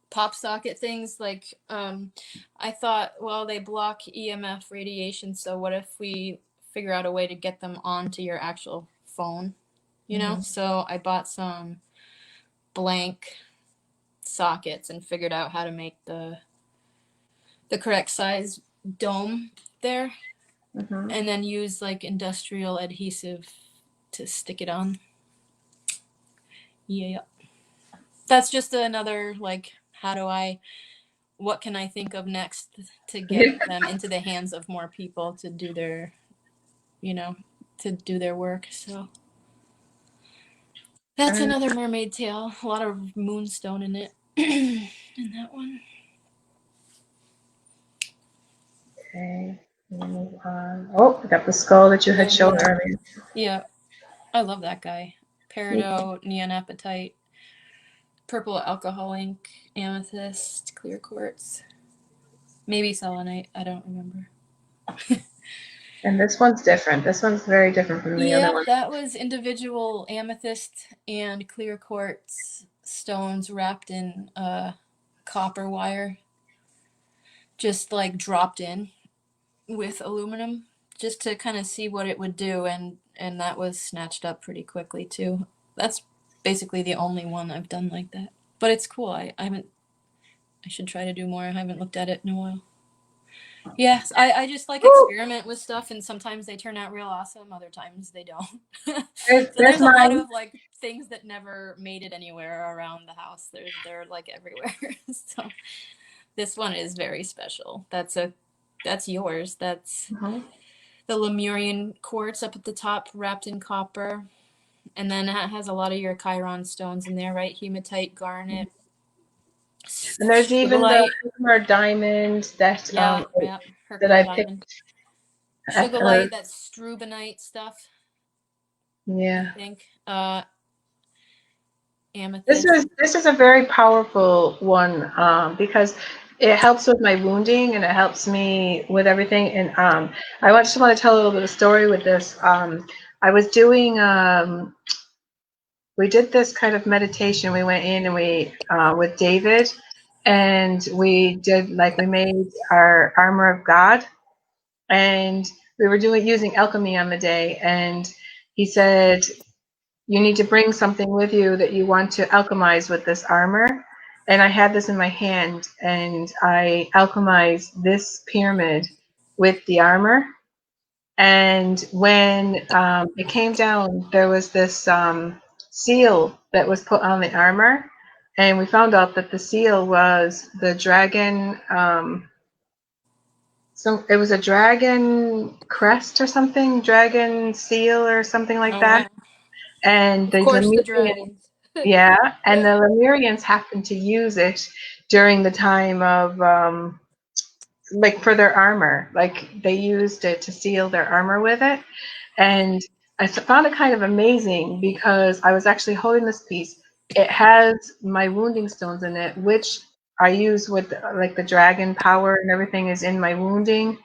pop socket things. Like I thought, well, they block EMF radiation, so what if we figure out a way to get them onto your actual phone? You know, so I bought some blank sockets and figured out how to make the correct size dome there, and then use like industrial adhesive to stick it on. Yeah, that's just another like, what can I think of next to get them into the hands of more people to do their, to do their work. So that's another mermaid tail. A lot of moonstone in it. In that one. Okay, we'll move on. Oh, I got the skull that you had shown earlier. Yeah, I love that guy. Peridot, neon apatite, purple alcohol ink, amethyst, clear quartz, maybe selenite. I don't remember. And this one's different. This one's very different from the other one. Yeah, that was individual amethyst and clear quartz stones wrapped in copper wire, just like dropped in with aluminum, just to kind of see what it would do, and that was snatched up pretty quickly too. That's basically the only one I've done like that, but it's cool. I should try to do more. I haven't looked at it in a while. Yes, I just like experiment with stuff, and sometimes they turn out real awesome, other times they don't. So there's a lot of like things that never made it anywhere around the house. They're like everywhere. So this one is very special. That's yours. That's the Lemurian quartz up at the top, wrapped in copper, and then it has a lot of your Chiron stones in there, right? Hematite, garnet. And there's even the Herkimer diamond that that I picked. Sugarlight, that's strubonite stuff. Yeah. I think. Amethyst. This is a very powerful one because it helps with my wounding and it helps me with everything. And I just want to tell a little bit of story with this. I was doing we did this kind of meditation. We went in and we with David, and we made our armor of God, and we were using alchemy on the day. And he said, you need to bring something with you that you want to alchemize with this armor. And I had this in my hand, and I alchemized this pyramid with the armor. And when it came down, there was this seal that was put on the armor, and we found out that the seal was the dragon. So it was a dragon crest or something, dragon seal or something like that. Wow. And of course, the dragons. Yeah, and the Lemurians happened to use it during the time of for their armor. Like they used it to seal their armor with it. And I found it kind of amazing because I was actually holding this piece. It has my wounding stones in it, which I use with like the dragon power and everything is in my wounding.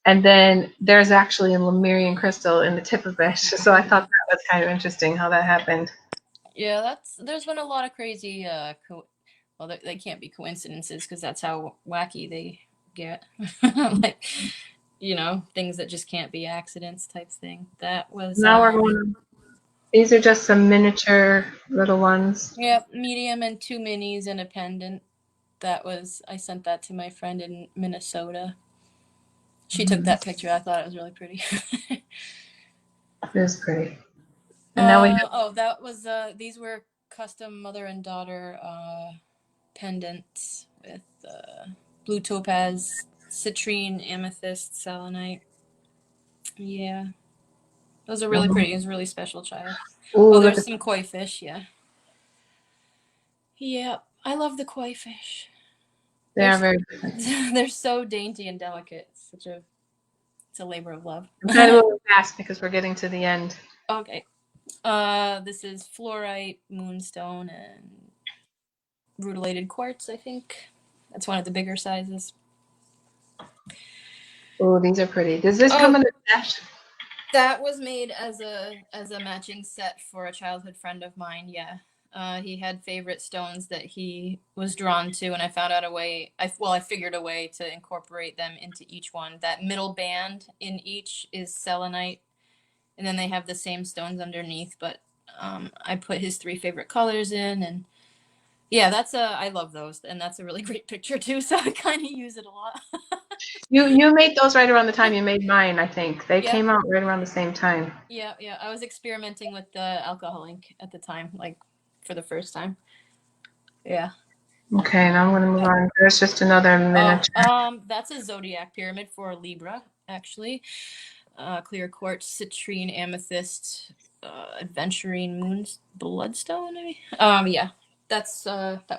And then there's actually a Lemurian crystal in the tip of it. So I thought that was kind of interesting how that happened. Yeah, there's been a lot of crazy, they can't be coincidences because that's how wacky they get. Like, things that just can't be accidents type thing. That was. Now we're going. These are just some miniature little ones. Yep, medium and 2 minis and a pendant. I sent that to my friend in Minnesota. She took that picture. I thought it was really pretty. It is pretty. And now we have, that was these were custom mother and daughter pendants with blue topaz, citrine, amethyst, selenite. Yeah. Those are really pretty. He's a really special child. Ooh, Oh, look there's at some koi fish. Yeah. Yeah, I love the koi fish. they are very different. They're so dainty and delicate. It's a labor of love. I'm kind of moving fast because we're getting to the end. Okay. This is fluorite, moonstone, and rutilated quartz, I think. That's one of the bigger sizes. Oh, these are pretty. Does this come in a set? That was made as a matching set for a childhood friend of mine. Yeah. He had favorite stones that he was drawn to, and I found out a way. I figured a way to incorporate them into each one. That middle band in each is selenite, and then they have the same stones underneath. But I put his 3 favorite colors in, and yeah, I love those, and that's a really great picture too. So I kind of use it a lot. You made those right around the time you made mine, I think. They Yep. came out right around the same time. Yeah. I was experimenting with the alcohol ink at the time, like for the first time. Yeah. Okay, now I'm going to move on. There's just another miniature. That's a zodiac pyramid for Libra, actually. Clear quartz, citrine, amethyst, adventurine moon's bloodstone. Maybe. Yeah. That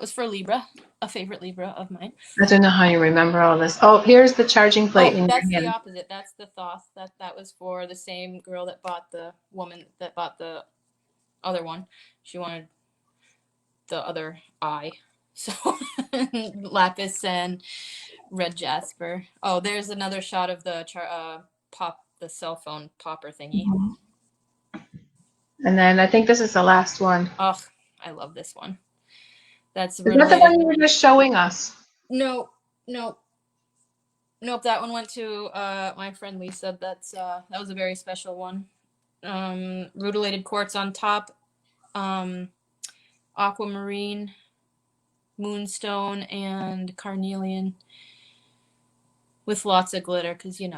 was for Libra, a favorite Libra of mine. I don't know how you remember all this. Oh, here's the charging plate in that's your the hand. opposite. That's the Thoth. That was for the same girl that bought the woman that bought the other one. She wanted the other eye. So lapis and red jasper. Oh, there's another shot of the the cell phone popper thingy. Mm-hmm. And then I think this is the last one. Oh, I love this one. That's is that the one you were just showing us? No. Nope. That one went to my friend Lisa. That was a very special one. Rutilated quartz on top, aquamarine, moonstone, and carnelian with lots of glitter because you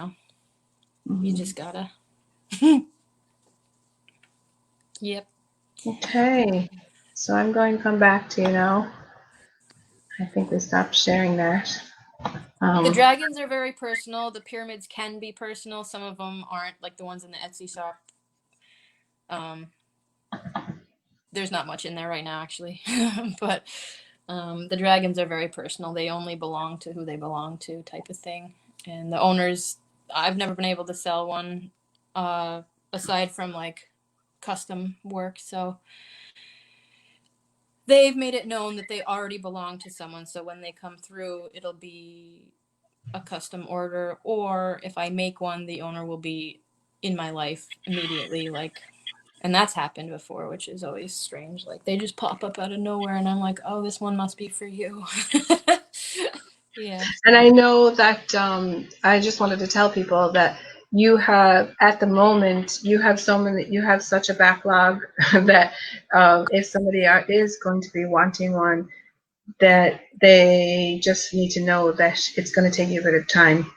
just gotta. Yep. Okay, so I'm going to come back to you now. I think we stopped sharing that. The dragons are very personal. The pyramids can be personal. Some of them aren't, like the ones in the Etsy shop. There's not much in there right now, actually. But the dragons are very personal. They only belong to who they belong to, type of thing. And the owners, I've never been able to sell one aside from like custom work. So they've made it known that they already belong to someone. So when they come through, it'll be a custom order. Or if I make one, the owner will be in my life immediately. And that's happened before, which is always strange. Like they just pop up out of nowhere and I'm like, oh, this one must be for you. Yeah. And I know that I just wanted to tell people that you have, at the moment, you have such a backlog that if somebody is going to be wanting one, that they just need to know that it's going to take you a bit of time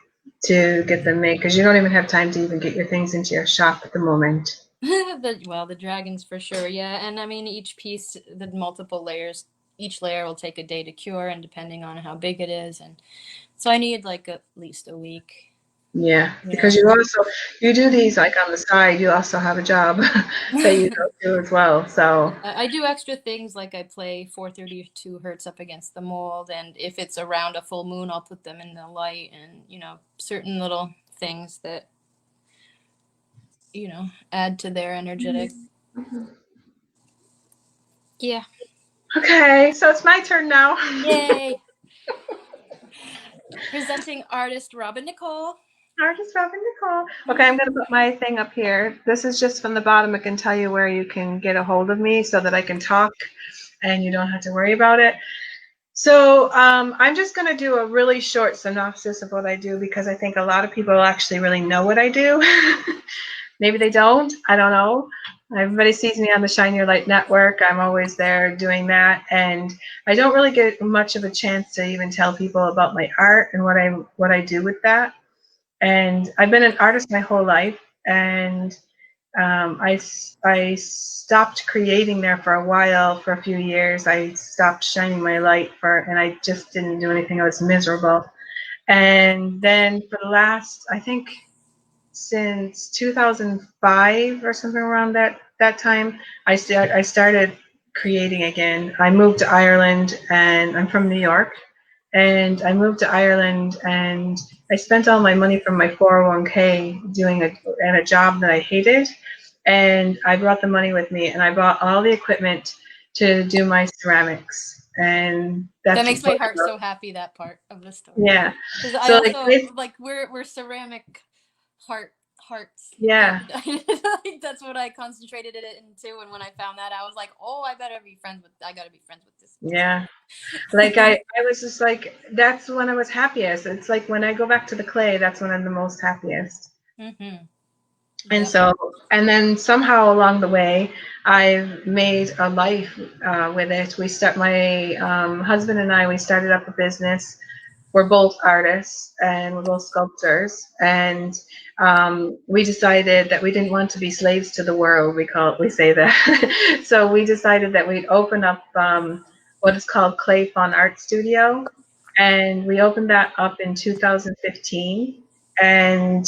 to get them made, because you don't even have time to even get your things into your shop at the moment. The dragons for sure, yeah. And I mean, each piece, the multiple layers, each layer will take a day to cure, and depending on how big it is, and so I need like at least a week. Yeah, because you do these like on the side. You also have a job that you go to as well. So I do extra things, like I play 432 hertz up against the mold, and if it's around a full moon, I'll put them in the light, and certain little things that add to their energetic. Mm-hmm. Yeah. Okay, so it's my turn now. Yay! Presenting artist Robin Nicole. Artist Robin Nicole. Okay, I'm going to put my thing up here. This is just from the bottom. It can tell you where you can get a hold of me so that I can talk and you don't have to worry about it. So I'm just going to do a really short synopsis of what I do, because I think a lot of people actually really know what I do. Maybe they don't. I don't know. Everybody sees me on the Shine Your Light Network. I'm always there doing that. And I don't really get much of a chance to even tell people about my art and what I do with that. And I've been an artist my whole life. And I stopped creating there for a while, for a few years. I stopped shining my light and I just didn't do anything. I was miserable. And then for the last, I think, since 2005 or something around that time. I started creating again. I moved to Ireland, and I'm from New York, and I moved to Ireland, and I spent all my money from my 401k doing a job that I hated, and I brought the money with me, and I bought all the equipment to do my ceramics, and that makes my heart so happy. That part of the story. Yeah. Because I also like we're ceramic hearts. Yeah. That's what I concentrated it into, and when I found that, I was like, oh, I gotta be friends with this. Yeah. Like I was just like, that's when I was happiest. It's like when I go back to the clay, that's when I'm the most happiest. Mm-hmm. And so, and then somehow along the way, I've made a life with it. My husband and I, we started up a business. We're both artists and we're both sculptors. And we decided that we didn't want to be slaves to the world. We say that. So we decided that we'd open up what is called Clay Fun Art Studio. And we opened that up in 2015. And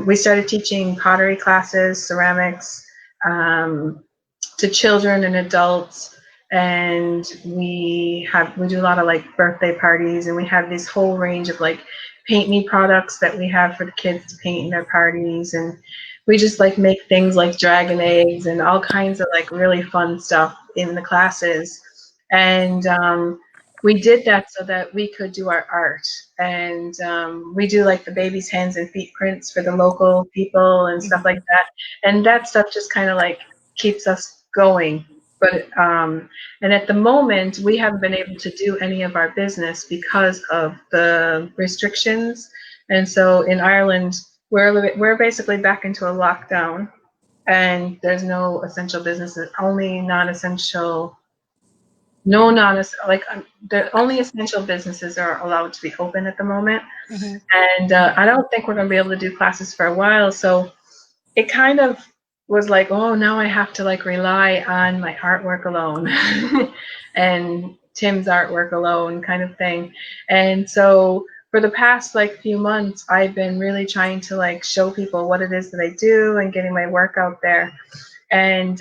we started teaching pottery classes, ceramics, to children and adults. And we do a lot of like birthday parties, and we have this whole range of like paint me products that we have for the kids to paint in their parties. And we just like make things like dragon eggs and all kinds of like really fun stuff in the classes. And we did that so that we could do our art. And we do like the baby's hands and feet prints for the local people and stuff like that. And that stuff just kind of like keeps us going. But and at the moment, we haven't been able to do any of our business because of the restrictions. And so in Ireland, we're basically back into a lockdown, and there's no essential businesses, only non-essential. The only essential businesses are allowed to be open at the moment. And I don't think we're going to be able to do classes for a while. So it kind of was like, oh, now I have to like rely on my artwork alone and Tim's artwork alone kind of thing. And so for the past like few months, I've been really trying to like show people what it is that I do and getting my work out there. And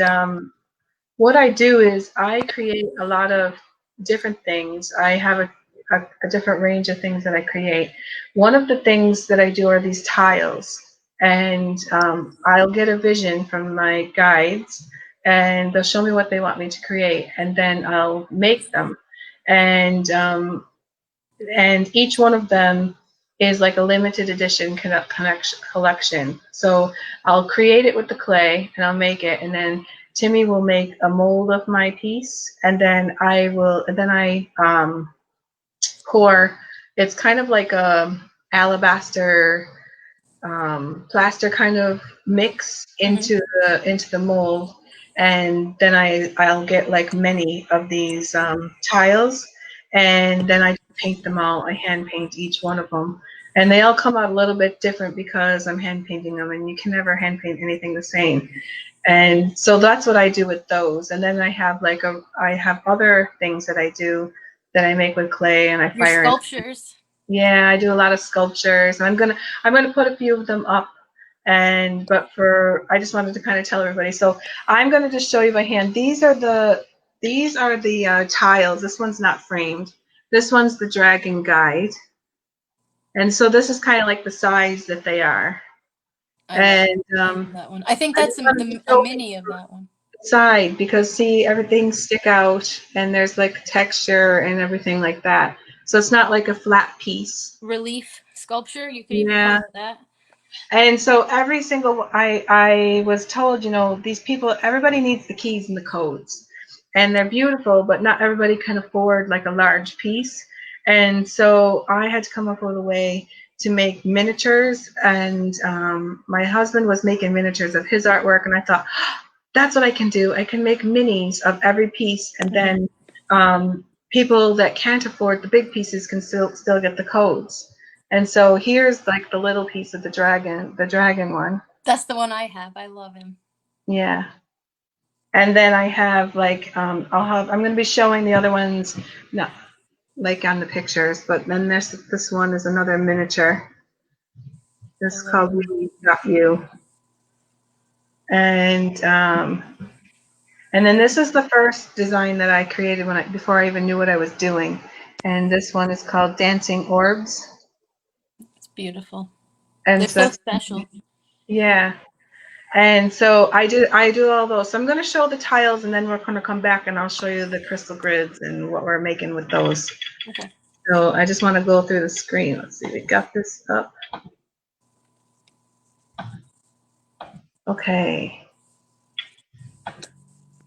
what I do is I create a lot of different things. I have a different range of things that I create. One of the things that I do are these tiles. And I'll get a vision from my guides, and they'll show me what they want me to create, and then I'll make them. And each one of them is like a limited edition collection. So I'll create it with the clay, and I'll make it, and then Timmy will make a mold of my piece, and then I pour. It's kind of like a alabaster plaster kind of mix into the mold, and then I'll get like many of these tiles, and then I paint them all. I hand paint each one of them, and they all come out a little bit different because I'm hand painting them, and you can never hand paint anything the same. And so that's what I do with those. And then I have other things that I do that I make with clay, and I fire sculptures. Yeah, I do a lot of sculptures, and I'm gonna put a few of them up. I just wanted to kind of tell everybody. So I'm gonna just show you by hand. These are the tiles. This one's not framed. This one's the dragon guide, and so this is kind of like the size that they are. And that one. I think that's a mini of that one. Side, because see, everything stick out, and there's like texture and everything like that. So it's not like a flat piece. Relief sculpture, you could even call it that. And so every single, I was told, these people, everybody needs the keys and the codes, and they're beautiful, but not everybody can afford like a large piece. And so I had to come up with a way to make miniatures, and my husband was making miniatures of his artwork, and I thought, that's what I can do. I can make minis of every piece, and then people that can't afford the big pieces can still get the codes. And so here's like the little piece of the dragon one. That's the one I have. I love him. Yeah. And then I have like I'm going to be showing the other ones, not like on the pictures, but then this one is another miniature. This is called You Got You. And then this is the first design that I created before I even knew what I was doing. And this one is called Dancing Orbs. It's beautiful. And they're so special. Yeah. And so I do all those. So I'm going to show the tiles, and then we're going to come back and I'll show you the crystal grids and what we're making with those. Okay. So I just want to go through the screen. Let's see, we got this up. Okay.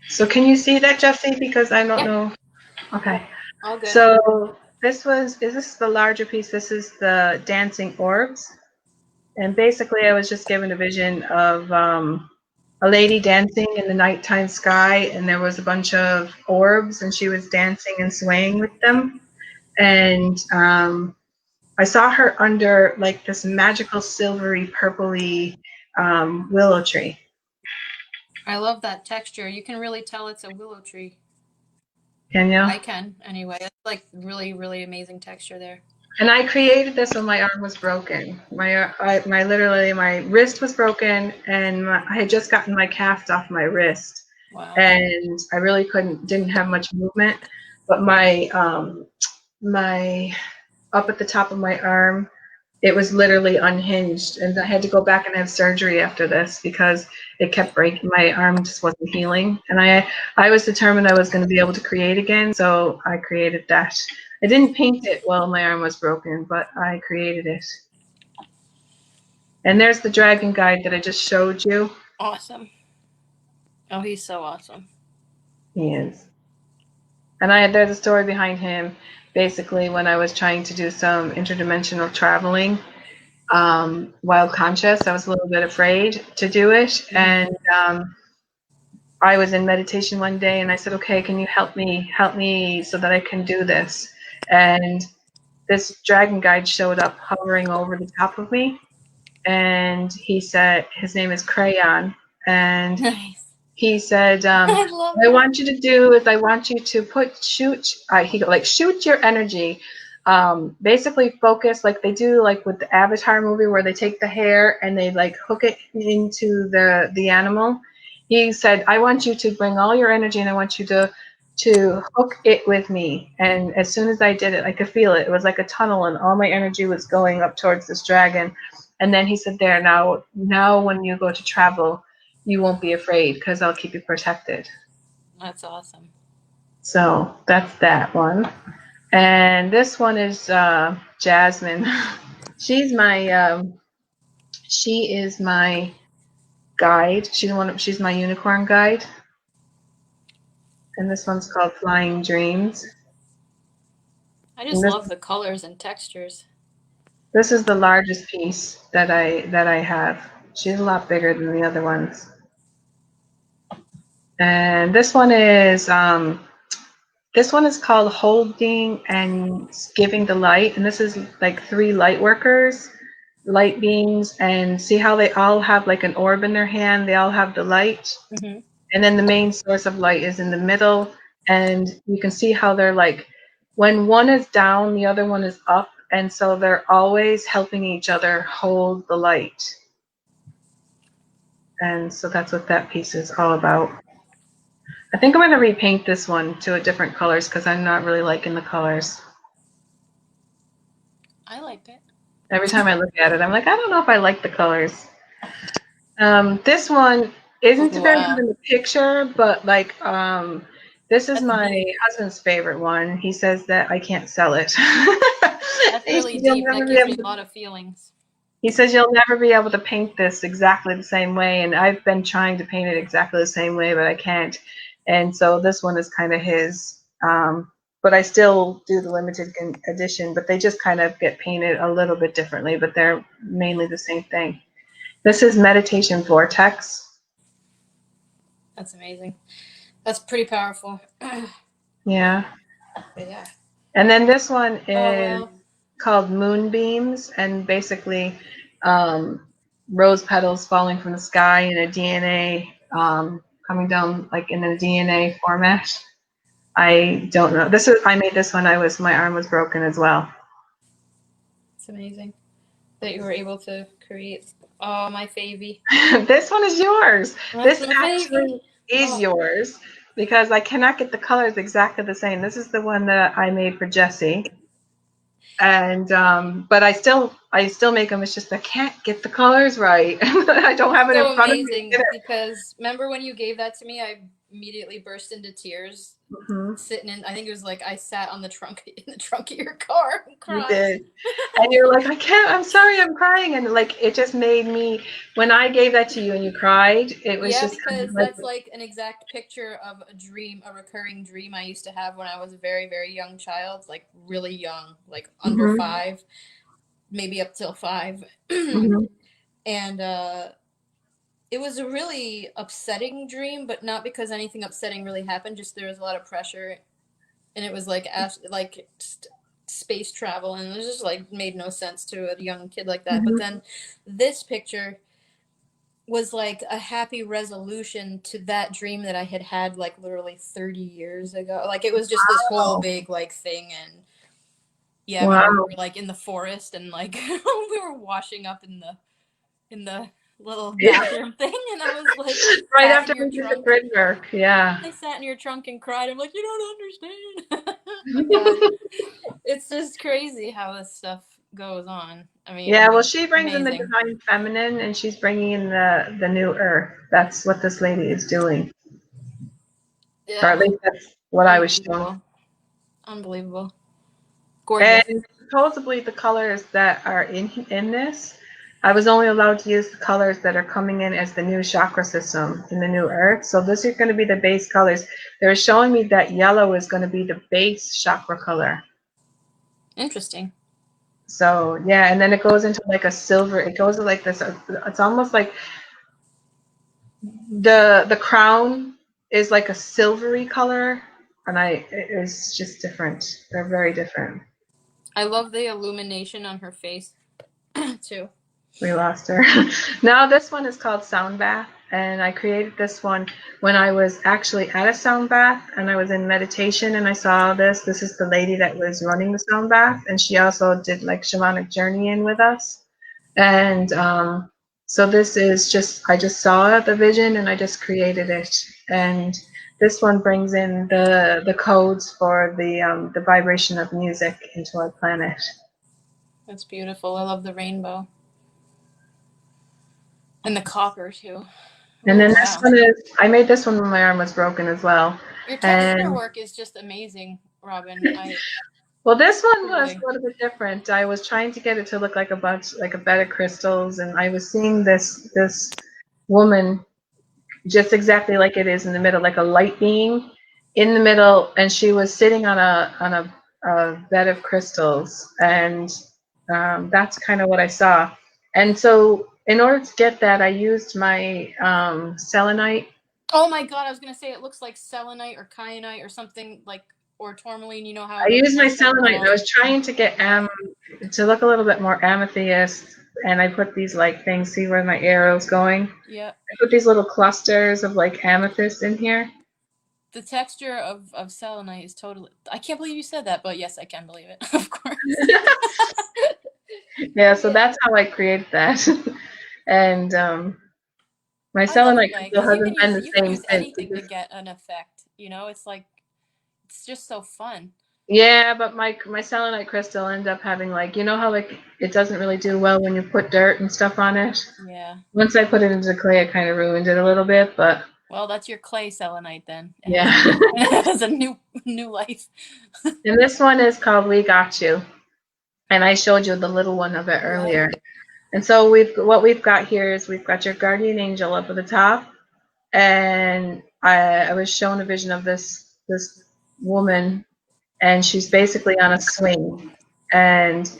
So can you see that, Jessie? Because I don't know. Okay. All good. So this is the larger piece. This is the Dancing Orbs. And basically I was just given a vision of a lady dancing in the nighttime sky, and there was a bunch of orbs, and she was dancing and swaying with them. And I saw her under like this magical silvery purpley willow tree. I love that texture. You can really tell it's a willow tree. Can you? I can, anyway. It's like really, really amazing texture there. And I created this when my arm was broken. Literally my wrist was broken, and I had just gotten my cast off my wrist. Wow. And I really didn't have much movement, but my up at the top of my arm, it was literally unhinged, and I had to go back and have surgery after this because it kept breaking. My arm just wasn't healing, and I was determined I was going to be able to create again, so I created that. I didn't paint it while my arm was broken, but I created it. And there's the dragon guide that I just showed you. Awesome. Oh, he's so awesome. He is. And there's a story behind him. Basically, when I was trying to do some interdimensional traveling, while conscious, I was a little bit afraid to do it. And I was in meditation one day, and I said, okay, can you help me so that I can do this? And this dragon guide showed up hovering over the top of me. And he said, his name is Crayon. And nice. He said, what I want you to do is I want you to shoot your energy. Basically focus like they do like with the Avatar movie where they take the hair and they like hook it into the animal. He said, I want you to bring all your energy and I want you to hook it with me. And as soon as I did it, I could feel it. It was like a tunnel and all my energy was going up towards this dragon. And then he said, there, now when you go to travel, you won't be afraid because I'll keep you protected. That's awesome. So that's that one. And this one is Jasmine. She is my guide. She's my unicorn guide. And this one's called Flying Dreams. I just love the colors and textures. This is the largest piece that I have. She's a lot bigger than the other ones. And this one is called Holding and Giving the Light. And this is like 3 light workers, light beings, and see how they all have like an orb in their hand. They all have the light. Mm-hmm. And then the main source of light is in the middle. And you can see how they're like, when one is down, the other one is up. And so they're always helping each other hold the light. And so that's what that piece is all about. I think I'm going to repaint this one to a different colors because I'm not really liking the colors. I like it. Every time I look at it, I'm like, I don't know if I like the colors. This one isn't very good in the picture, but like this is my husband's favorite one. He says that I can't sell it. That's really deep. That gives me a lot of feelings. He says you'll never be able to paint this exactly the same way, and I've been trying to paint it exactly the same way, but I can't. And so this one is kind of his, but I still do the limited edition, but they just kind of get painted a little bit differently, but they're mainly the same thing. This is Meditation Vortex. That's amazing. That's pretty powerful. Yeah. But yeah. And then this one is called Moonbeams, and basically rose petals falling from the sky in a DNA, coming down like in a DNA format. I don't know. I made this when my arm was broken as well. It's amazing that you were able to create. Oh, my favy. This one is yours. That's This my actually favy. is yours because I cannot get the colors exactly the same. This is the one that I made for Jessie. And but I still make them. It's just I can't get the colors right. I don't have it in So front of me to amazing get it. because remember when you gave that to me, I immediately burst into tears. Mhm. Sitting in, I think it was like I sat on the trunk in the trunk of your car and You cried. did. And you're like, I can't, I'm sorry, I'm crying. And like, it just made me, when I gave that to you and you cried, it was Yeah, just kind because of like, that's like an exact picture of a dream, a recurring dream I used to have when I was a very, very young child, like really young, like under mhm, 5, maybe up till 5. mhm, And it was a really upsetting dream, but not because anything upsetting really happened, just there was a lot of pressure. And it was like, space travel, and it was just like made no sense to a young kid like that. But mhm. then this picture was like a happy resolution to that dream that I had had like literally 30 years ago. Like it was just this whole Wow. big like thing. And yeah, I remember we Wow. were like in the forest and like we were washing up in the little Yeah. bathroom thing, and I was like Right sat after in your we did the trunk. grid work. Yeah. I sat in your trunk and cried. I'm like, you don't understand. But it's just crazy how this stuff goes on. I Yeah. mean, Well, she brings in the amazing. divine feminine and she's bringing in the new earth. That's what this lady is doing. Or Yeah, at least that's what I was shown. unbelievable. Unbelievable. Gorgeous. And supposedly the colors that are in this, I was only allowed to use the colors that are coming in as the new chakra system in the new earth. So this is going to be the base colors. They're showing me that yellow is going to be the base chakra color. Interesting. So yeah, and then it goes into like a silver. It goes like this. It's almost like the crown is like a silvery color, and it's just different. They're very different. I love the illumination on her face too. We lost her. Now this one is called Sound Bath, and I created this one when I was actually at a sound bath and I was in meditation and I saw this. This is the lady that was running the sound bath, and she also did like shamanic journeying with us. And so this is just I just saw the vision and I just created it. And this one brings in the codes for the vibration of music into our planet. That's beautiful. I love the rainbow and the copper too. And Oh then this wow. one is, I made this one when my arm was broken as well. Your texture And work is just amazing, Robin. well, this one was Truly. a little bit different. I was trying to get it to look like a bunch, like a bed of crystals, and I was seeing this woman just exactly like it is in the middle, like a light being in the middle, and she was sitting on a bed of crystals, and that's kind of what I saw. And so, in order to get that, I used my selenite. Oh my god, I was gonna say it looks like selenite or kyanite or something like, or tourmaline. You know how I those used my nice little selenite. I long. was trying to get to look a little bit more amethyst, and I put these like things. See where my arrow's going? Yeah. I put these little clusters of like amethyst in here. The texture of selenite is totally. I can't believe you said that, but yes, I can believe it. Of course. Yeah, so that's how I create that. And my I love selenite clay crystal because hasn't been the you can same use since. anything to get an effect. You know, it's like it's just so fun. Yeah, but my selenite crystal ended up having like how like it doesn't really do well when you put dirt and stuff on it. Yeah. Once I put it into clay, it kind of ruined it a little bit, but Well, that's your clay selenite then. yeah. It has a new life. And this one is called We Got You. And I showed you the little one of it Yeah. earlier. And so what we've got here is we've got your guardian angel up at the top, and I was shown a vision of this woman, and she's basically on a swing, and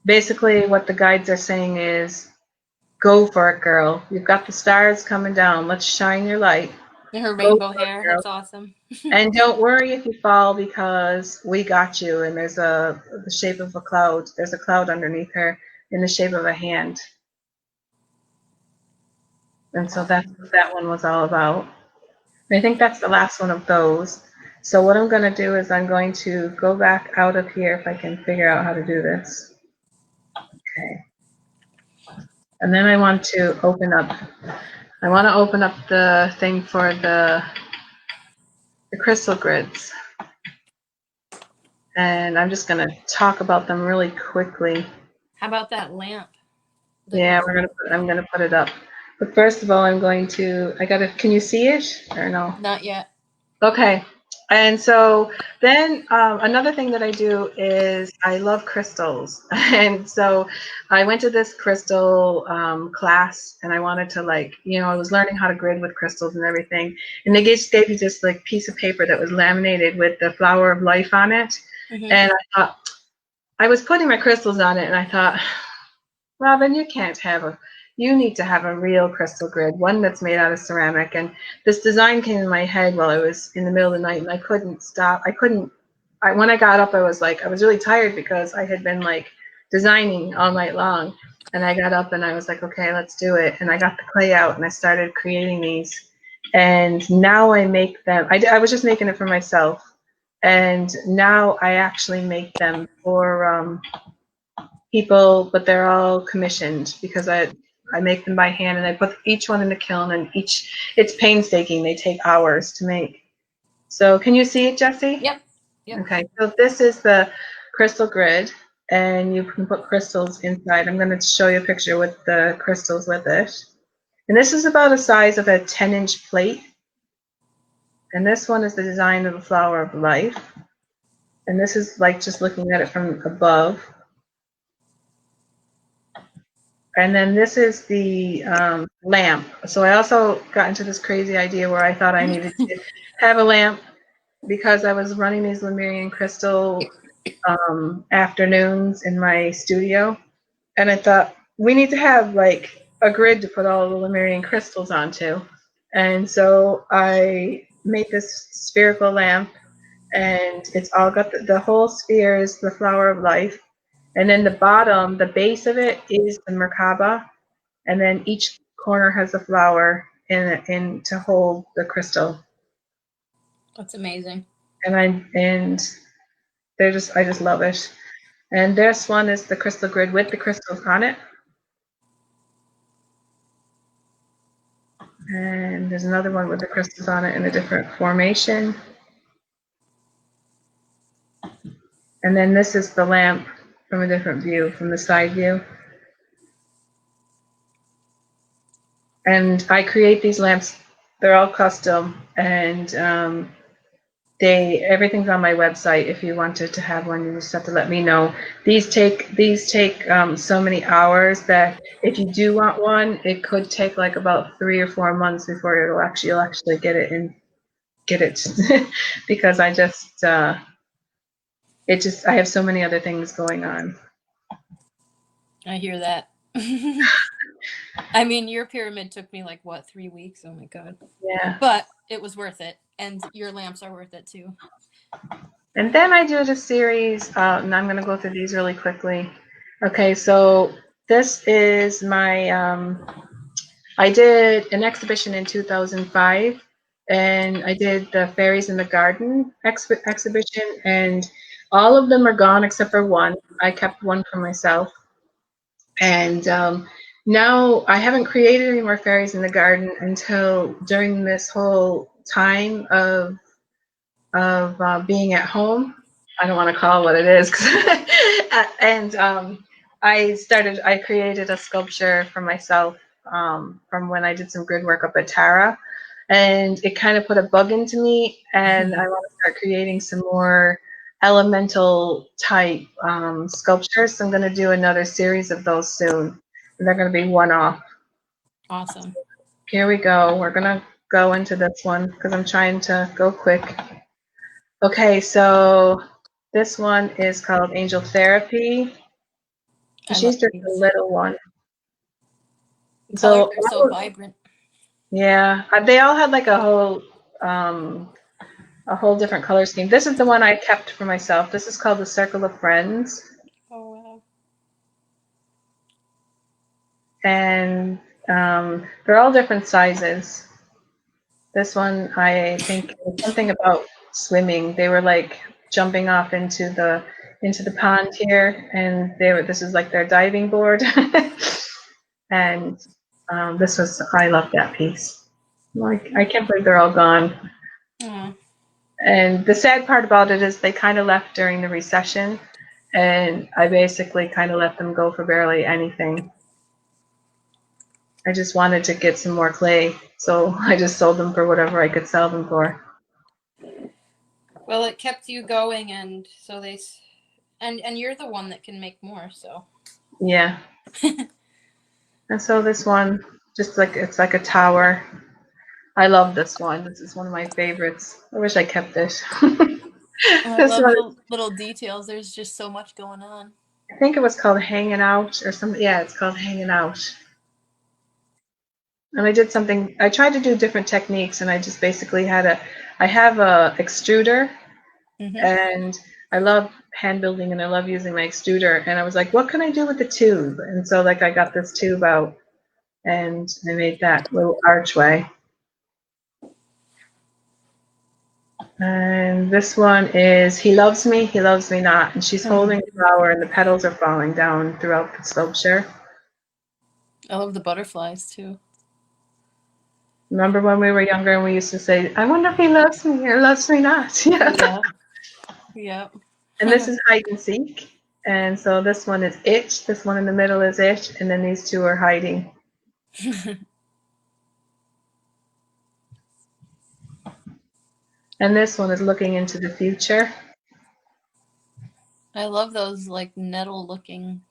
basically what the guides are saying is, go for it, girl. You've got the stars coming down. Let's shine your light. And her Go rainbow for it, hair. girl. That's awesome. And don't worry if you fall because we got you. And there's the shape of a cloud. There's a cloud underneath her in the shape of a hand. And so that's what that one was all about. And I think that's the last one of those. So what I'm going to do is I'm going to go back out of here if I can figure out how to do this. Okay. And then I want to open up the thing for the crystal grids. And I'm just going to talk about them really quickly. How about that lamp? Yeah, I'm going to put it up. But first of all, can you see it or no? Not yet. Okay. And so then another thing that I do is I love crystals. And so I went to this crystal class, and I wanted to, like, I was learning how to grid with crystals and everything. And they just gave you this like piece of paper that was laminated with the flower of life on it. Mm-hmm. And I thought, I was putting my crystals on it, and I thought, Robin, you need to have a real crystal grid, one that's made out of ceramic. And this design came in my head while I was in the middle of the night, and I couldn't stop. When I got up, I was really tired because I had been like designing all night long. And I got up and I was like, okay, let's do it. And I got the clay out and I started creating these. And now I make them. I was just making it for myself. And now I actually make them for people, but they're all commissioned because I make them by hand, and I put each one in the kiln, and it's painstaking. They take hours to make. So can you see it, Jessie? Yep. Okay, so this is the crystal grid, and you can put crystals inside. I'm going to show you a picture with the crystals with it. And this is about the size of a 10-inch plate. And this one is the design of the flower of life. And this is like just looking at it from above. And then this is the lamp. So I also got into this crazy idea where I thought I needed to have a lamp because I was running these Lemurian crystal afternoons in my studio. And I thought, we need to have like a grid to put all the Lemurian crystals onto. And so I made this spherical lamp, and it's all got the whole sphere is the flower of life. And then the bottom, the base of it is the Merkaba. And then each corner has a flower in to hold the crystal. That's amazing. And I just love it. And this one is the crystal grid with the crystals on it. And there's another one with the crystals on it in a different formation. And then this is the lamp from a different view, from the side view. And I create these lamps. They're all custom, and everything's on my website. If you wanted to have one, you just have to let me know. These take so many hours that if you do want one, it could take like about 3 or 4 months before you'll actually get it because I have so many other things going on. I hear that. I mean, your pyramid took me like 3 weeks? Oh my god. Yeah. But it was worth it, and your lamps are worth it too. And then I do the series, and I'm going to go through these really quickly. Okay, so this is my, I did an exhibition in 2005, and I did the Fairies in the Garden exhibition, and all of them are gone except for one. I kept one for myself. And now I haven't created any more fairies in the garden until during this whole time of being at home. I don't want to call it what it is. And I created a sculpture for myself from when I did some grid work up at Tara. And it kind of put a bug into me. And I want to start creating some more elemental type sculptures. So I'm going to do another series of those soon. And they're going to be one-off. Awesome. Here we go. We're going to go into this one because I'm trying to go quick. Okay, so this one is called Angel Therapy. She's just a little one. The colors are so vibrant. Yeah, they all had like a whole different color scheme. This is the one I kept for myself. This is called the Circle of Friends. Oh wow. And they're all different sizes. This one, I think, was something about swimming. They were like jumping off into the pond here, and this is like their diving board. And I love that piece. Like, I can't believe they're all gone. And the sad part about it is they kind of left during the recession, and I basically kind of let them go for barely anything. I just wanted to get some more clay, so I just sold them for whatever I could sell them for. Well, it kept you going, and so and you're the one that can make more, so. Yeah. And so this one, just like, it's like a tower. I love this one. This is one of my favorites. I wish I kept it. I love little details. There's just so much going on. I think it was called Hanging Out or something. Yeah, it's called Hanging Out. And I tried to do different techniques, and I just basically I have a extruder, and I love hand building, and I love using my extruder. And I was like, what can I do with the tube? And so, like, I got this tube out, and I made that little archway. And this one is He Loves Me, He Loves Me Not. And she's holding a flower, and the petals are falling down throughout the sculpture. I love the butterflies, too. Remember when we were younger and we used to say, I wonder if he loves me or loves me not? Yeah. Yeah. And this is hide and seek. And so this one is it. This one in the middle is it. And then these two are hiding. And this one is looking into the future. I love those, like, nettle looking.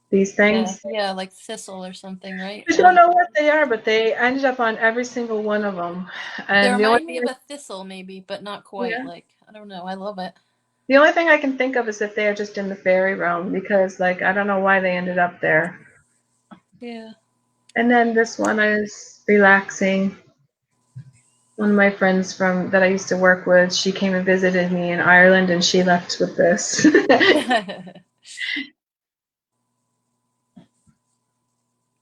These things. Yeah, like thistle or something, right? I don't know what they are, but they ended up on every single one of them. And they remind me of a thistle, maybe, but not quite. Yeah. Like, I don't know. I love it. The only thing I can think of is if they're just in the fairy realm, because, like, I don't know why they ended up there. Yeah. And then this one is relaxing. One of my friends that I used to work with, she came and visited me in Ireland, and she left with this.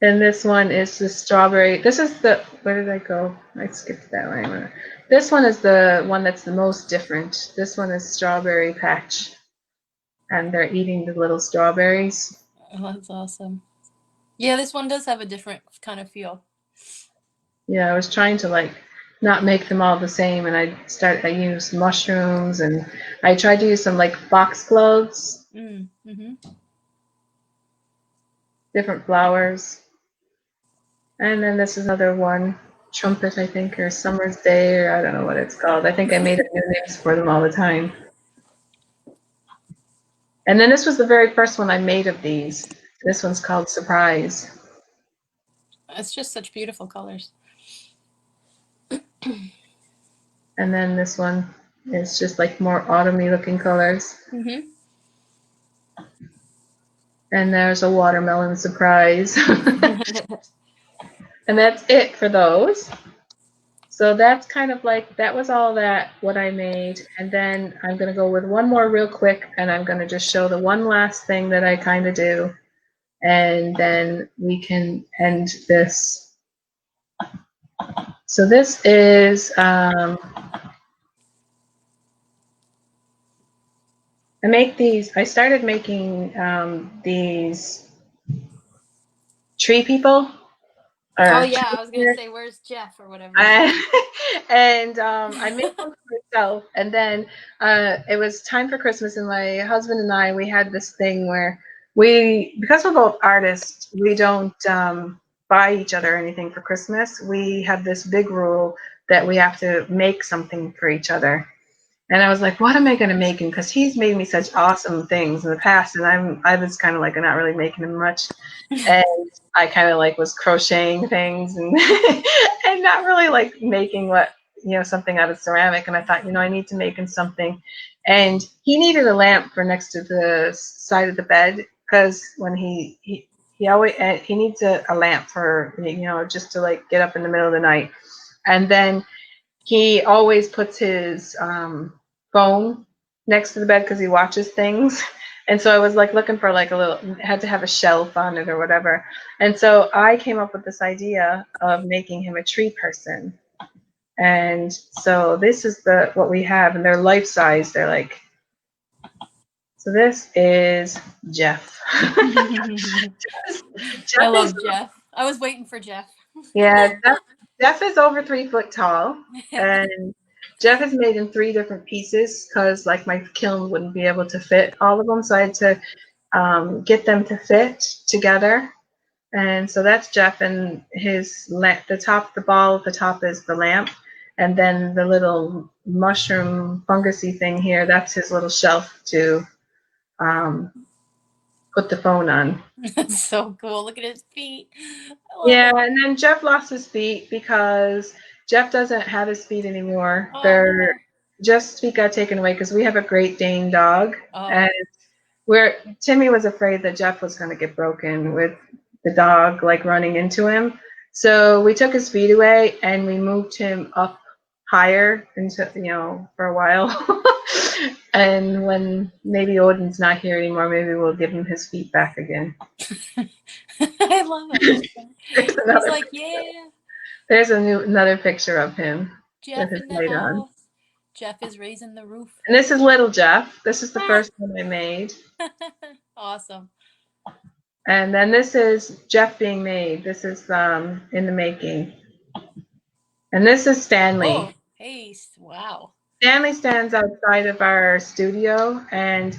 And this one is the strawberry. This is where did I go? I skipped that one. This one is the one that's the most different. This one is Strawberry Patch. And they're eating the little strawberries. Oh, that's awesome. Yeah, this one does have a different kind of feel. Yeah, I was trying to, like, not make them all the same, and I used mushrooms, and I tried to use some, like, foxgloves. Different flowers. And then this is another one, Trumpet, I think, or Summer's Day, or I don't know what it's called. I think I made up new names for them all the time. And then this was the very first one I made of these. This one's called Surprise. It's just such beautiful colors. And then this one is just like more autumny looking colors. And there's a watermelon surprise. And that's it for those. So that's kind of like, that was all what I made. And then I'm going to go with one more real quick, and I'm going to just show the one last thing that I kind of do. And then we can end this. So this is, I started making these tree people. Oh yeah, I was gonna say, where's Jeff or whatever. And I made them for myself, and then it was time for Christmas, and my husband and I, we had this thing where because we're both artists, we don't buy each other anything for Christmas. We have this big rule that we have to make something for each other. And I was like, what am I going to make him? Because he's made me such awesome things in the past, and I was kind of like not really making him much. And I kind of like was crocheting things and and not really like making something out of ceramic. And I thought, I need to make him something. And he needed a lamp for next to the side of the bed, because when he needs a lamp for, just to like get up in the middle of the night. And then he always puts his phone next to the bed because he watches things. And so I was like looking for like had to have a shelf on it or whatever. And so I came up with this idea of making him a tree person. And so this is what we have, and they're life size. They're like So this is Jeff. I Jeff is, love Jeff. I was waiting for Jeff. yeah, Jeff is over 3 foot tall, and Jeff is made in 3 different pieces because like my kiln wouldn't be able to fit all of them, so I had to get them to fit together. And so that's Jeff, and the ball at the top is the lamp, and then the little mushroom fungusy thing here, that's his little shelf to put the phone on. That's so cool. Look at his feet. Yeah, and then Jeff lost his feet because Jeff doesn't have his feet anymore. Oh. Jeff's feet got taken away because we have a Great Dane dog, Oh. and Timmy was afraid that Jeff was going to get broken with the dog like running into him. So we took his feet away and we moved him up higher into, for a while. And when maybe Odin's not here anymore, maybe we'll give him his feet back again. I love it. He's like, yeah. There's another picture of him. Jeff in the house. Jeff is raising the roof. And this is little Jeff. This is the first one I made. Awesome. And then this is Jeff being made. This is in the making. And this is Stanley. Oh, hey, wow. Stanley stands outside of our studio, and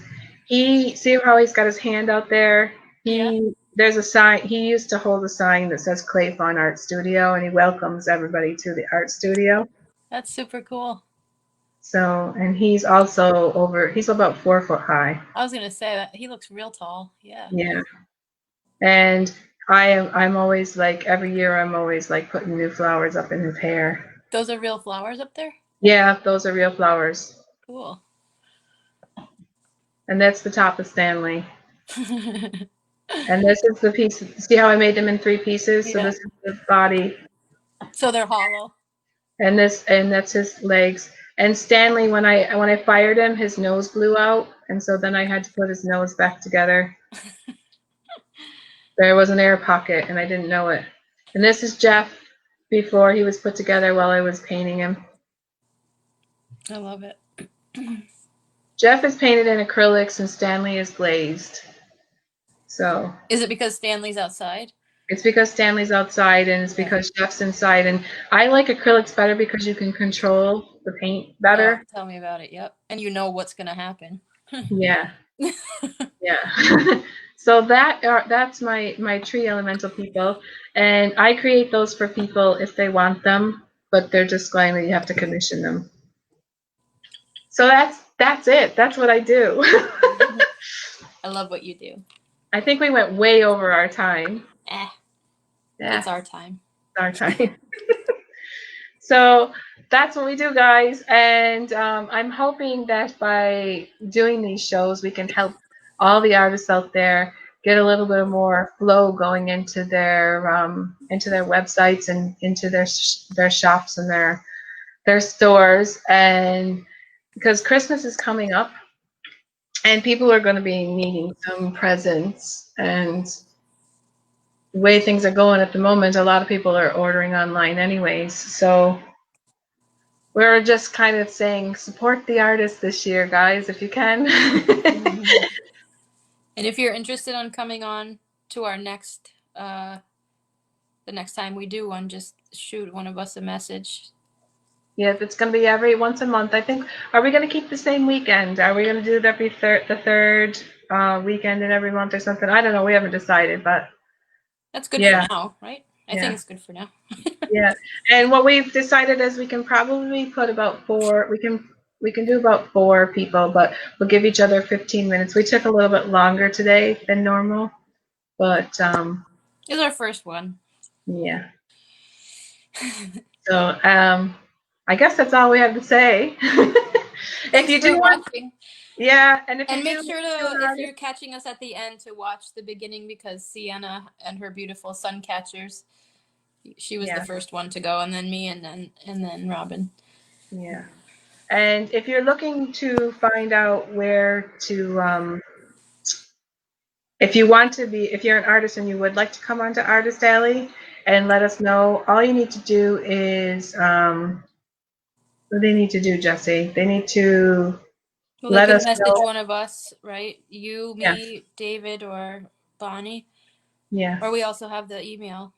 see how he's got his hand out there? There's a sign. He used to hold a sign that says Clay Fawn Art Studio, and he welcomes everybody to the art studio. That's super cool. So, and he's also he's about 4 foot high. I was going to say that he looks real tall. Yeah. Yeah. And I'm always like, every year I'm always like putting new flowers up in his hair. Those are real flowers up there? Yeah, those are real flowers. Cool. And that's the top of Stanley. And this is the piece. See how I made them in 3 pieces? So this is the body. So they're hollow. And that's his legs. And Stanley, when I fired him, his nose blew out, and so then I had to put his nose back together. There was an air pocket, and I didn't know it. And this is Jeff before he was put together while I was painting him. I love it. Jeff is painted in acrylics, and Stanley is glazed. So. Is it because Stanley's outside? It's because Stanley's outside, and it's because Jeff's inside. And I like acrylics better because you can control the paint better. Oh, tell me about it. Yep. And you know what's going to happen. Yeah. Yeah. So that's my tree elemental people. And I create those for people if they want them, but they're just going that you have to commission them. So that's it. That's what I do. I love what you do. I think we went way over our time. Yeah. It's our time. Our time. So that's what we do, guys. And I'm hoping that by doing these shows, we can help all the artists out there get a little bit more flow going into their websites and into their shops and their stores. And because Christmas is coming up, and people are going to be needing some presents, and the way things are going at the moment, a lot of people are ordering online anyways. So we're just kind of saying, support the artists this year, guys, if you can. And if you're interested in coming on to our next, the next time we do one, just shoot one of us a message. Yeah, it's going to be once a month. I think, are we going to keep the same weekend? Are we going to do it every the third weekend in every month or something? I don't know. We haven't decided, but. That's good for now, right? I think it's good for now. Yeah. And what we've decided is we can probably put about 4, we can do about 4 people, but we'll give each other 15 minutes. We took a little bit longer today than normal, but it's our first one. Yeah. So I guess that's all we have to say. If you do watching. Yeah, and make sure if you're catching us at the end, to watch the beginning, because Sianna and her beautiful sun catchers, she was the first one to go, and then me, and then Robin. Yeah. And if you're looking to find out where to, if you're an artist and you would like to come onto Artist Alley and let us know, all you need to do is, what do they need to do, Jessie? They need to Well, they let could us message know. one of us, right? You, Yeah. me, David, or Bonnie. Yeah. Or we also have the email,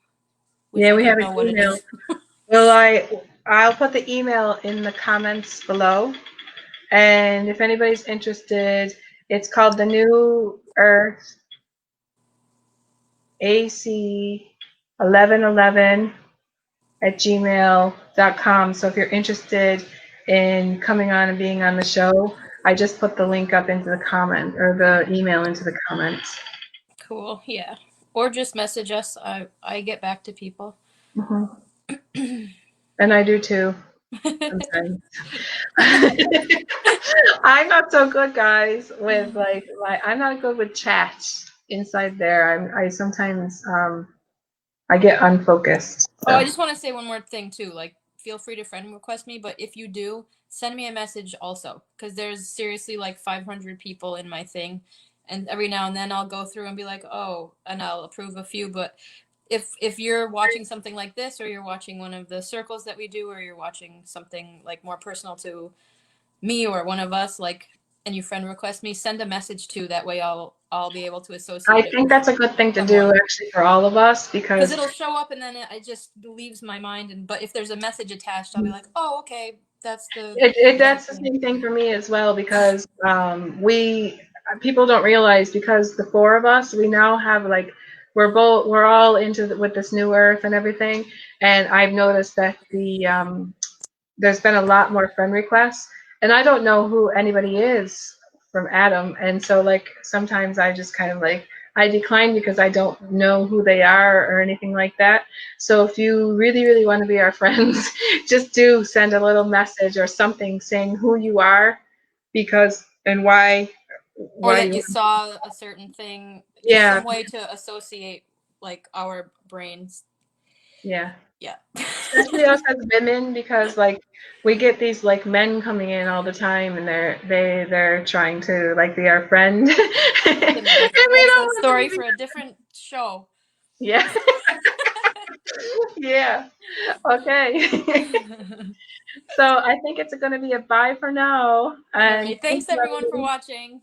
which Yeah, I we have don't an know what it email. is. Well, I'll put the email in the comments below. And if anybody's interested, it's called the New Earth AC 1111 at gmail.com. So if you're interested in coming on and being on the show, I just put the link up into the comment, or the email into the comments. Cool. Yeah. Or just message us. I get back to people. Mm-hmm. And I do too sometimes. I'm not so good, guys, with I'm not good with chat inside there. I sometimes I get unfocused. Oh, I So. just want to say one more thing too. Like, feel free to friend request me, but if you do, send me a message also, because there's seriously like 500 people in my thing, and every now and then I'll go through and be like, oh, and I'll approve a few. But if you're watching something like this, or you're watching one of the circles that we do, or you're watching something like more personal to me or one of us, like, and you friend request me, send a message too. That way I'll be able to associate I it think with that's a good thing to do, someone. actually, for all of us, Because because it'll show up and then it just leaves my mind. And but if there's a message attached, I'll be like, oh, okay, that's the that's the thing. same thing for me as well, because people don't realize, because the four of us, we now have we're all into with this new earth and everything, and I've noticed that there's been a lot more friend requests, and I don't know who anybody is from Adam, and so sometimes I just kind of I decline because I don't know who they are or anything like that. So if you really, really want to be our friends, just do send a little message or something saying who you are, because and why Or why that you you saw a certain thing, just yeah some way to associate like our brains. yeah. Yeah. Especially us as women, because we get these men coming in all the time, and they're trying to be our friend, and we That's a don't want them to story be. for a different show. Yeah. Yeah. Okay. So I think it's going to be a bye for now, All and right. thank Thanks you, everyone for everyone. watching.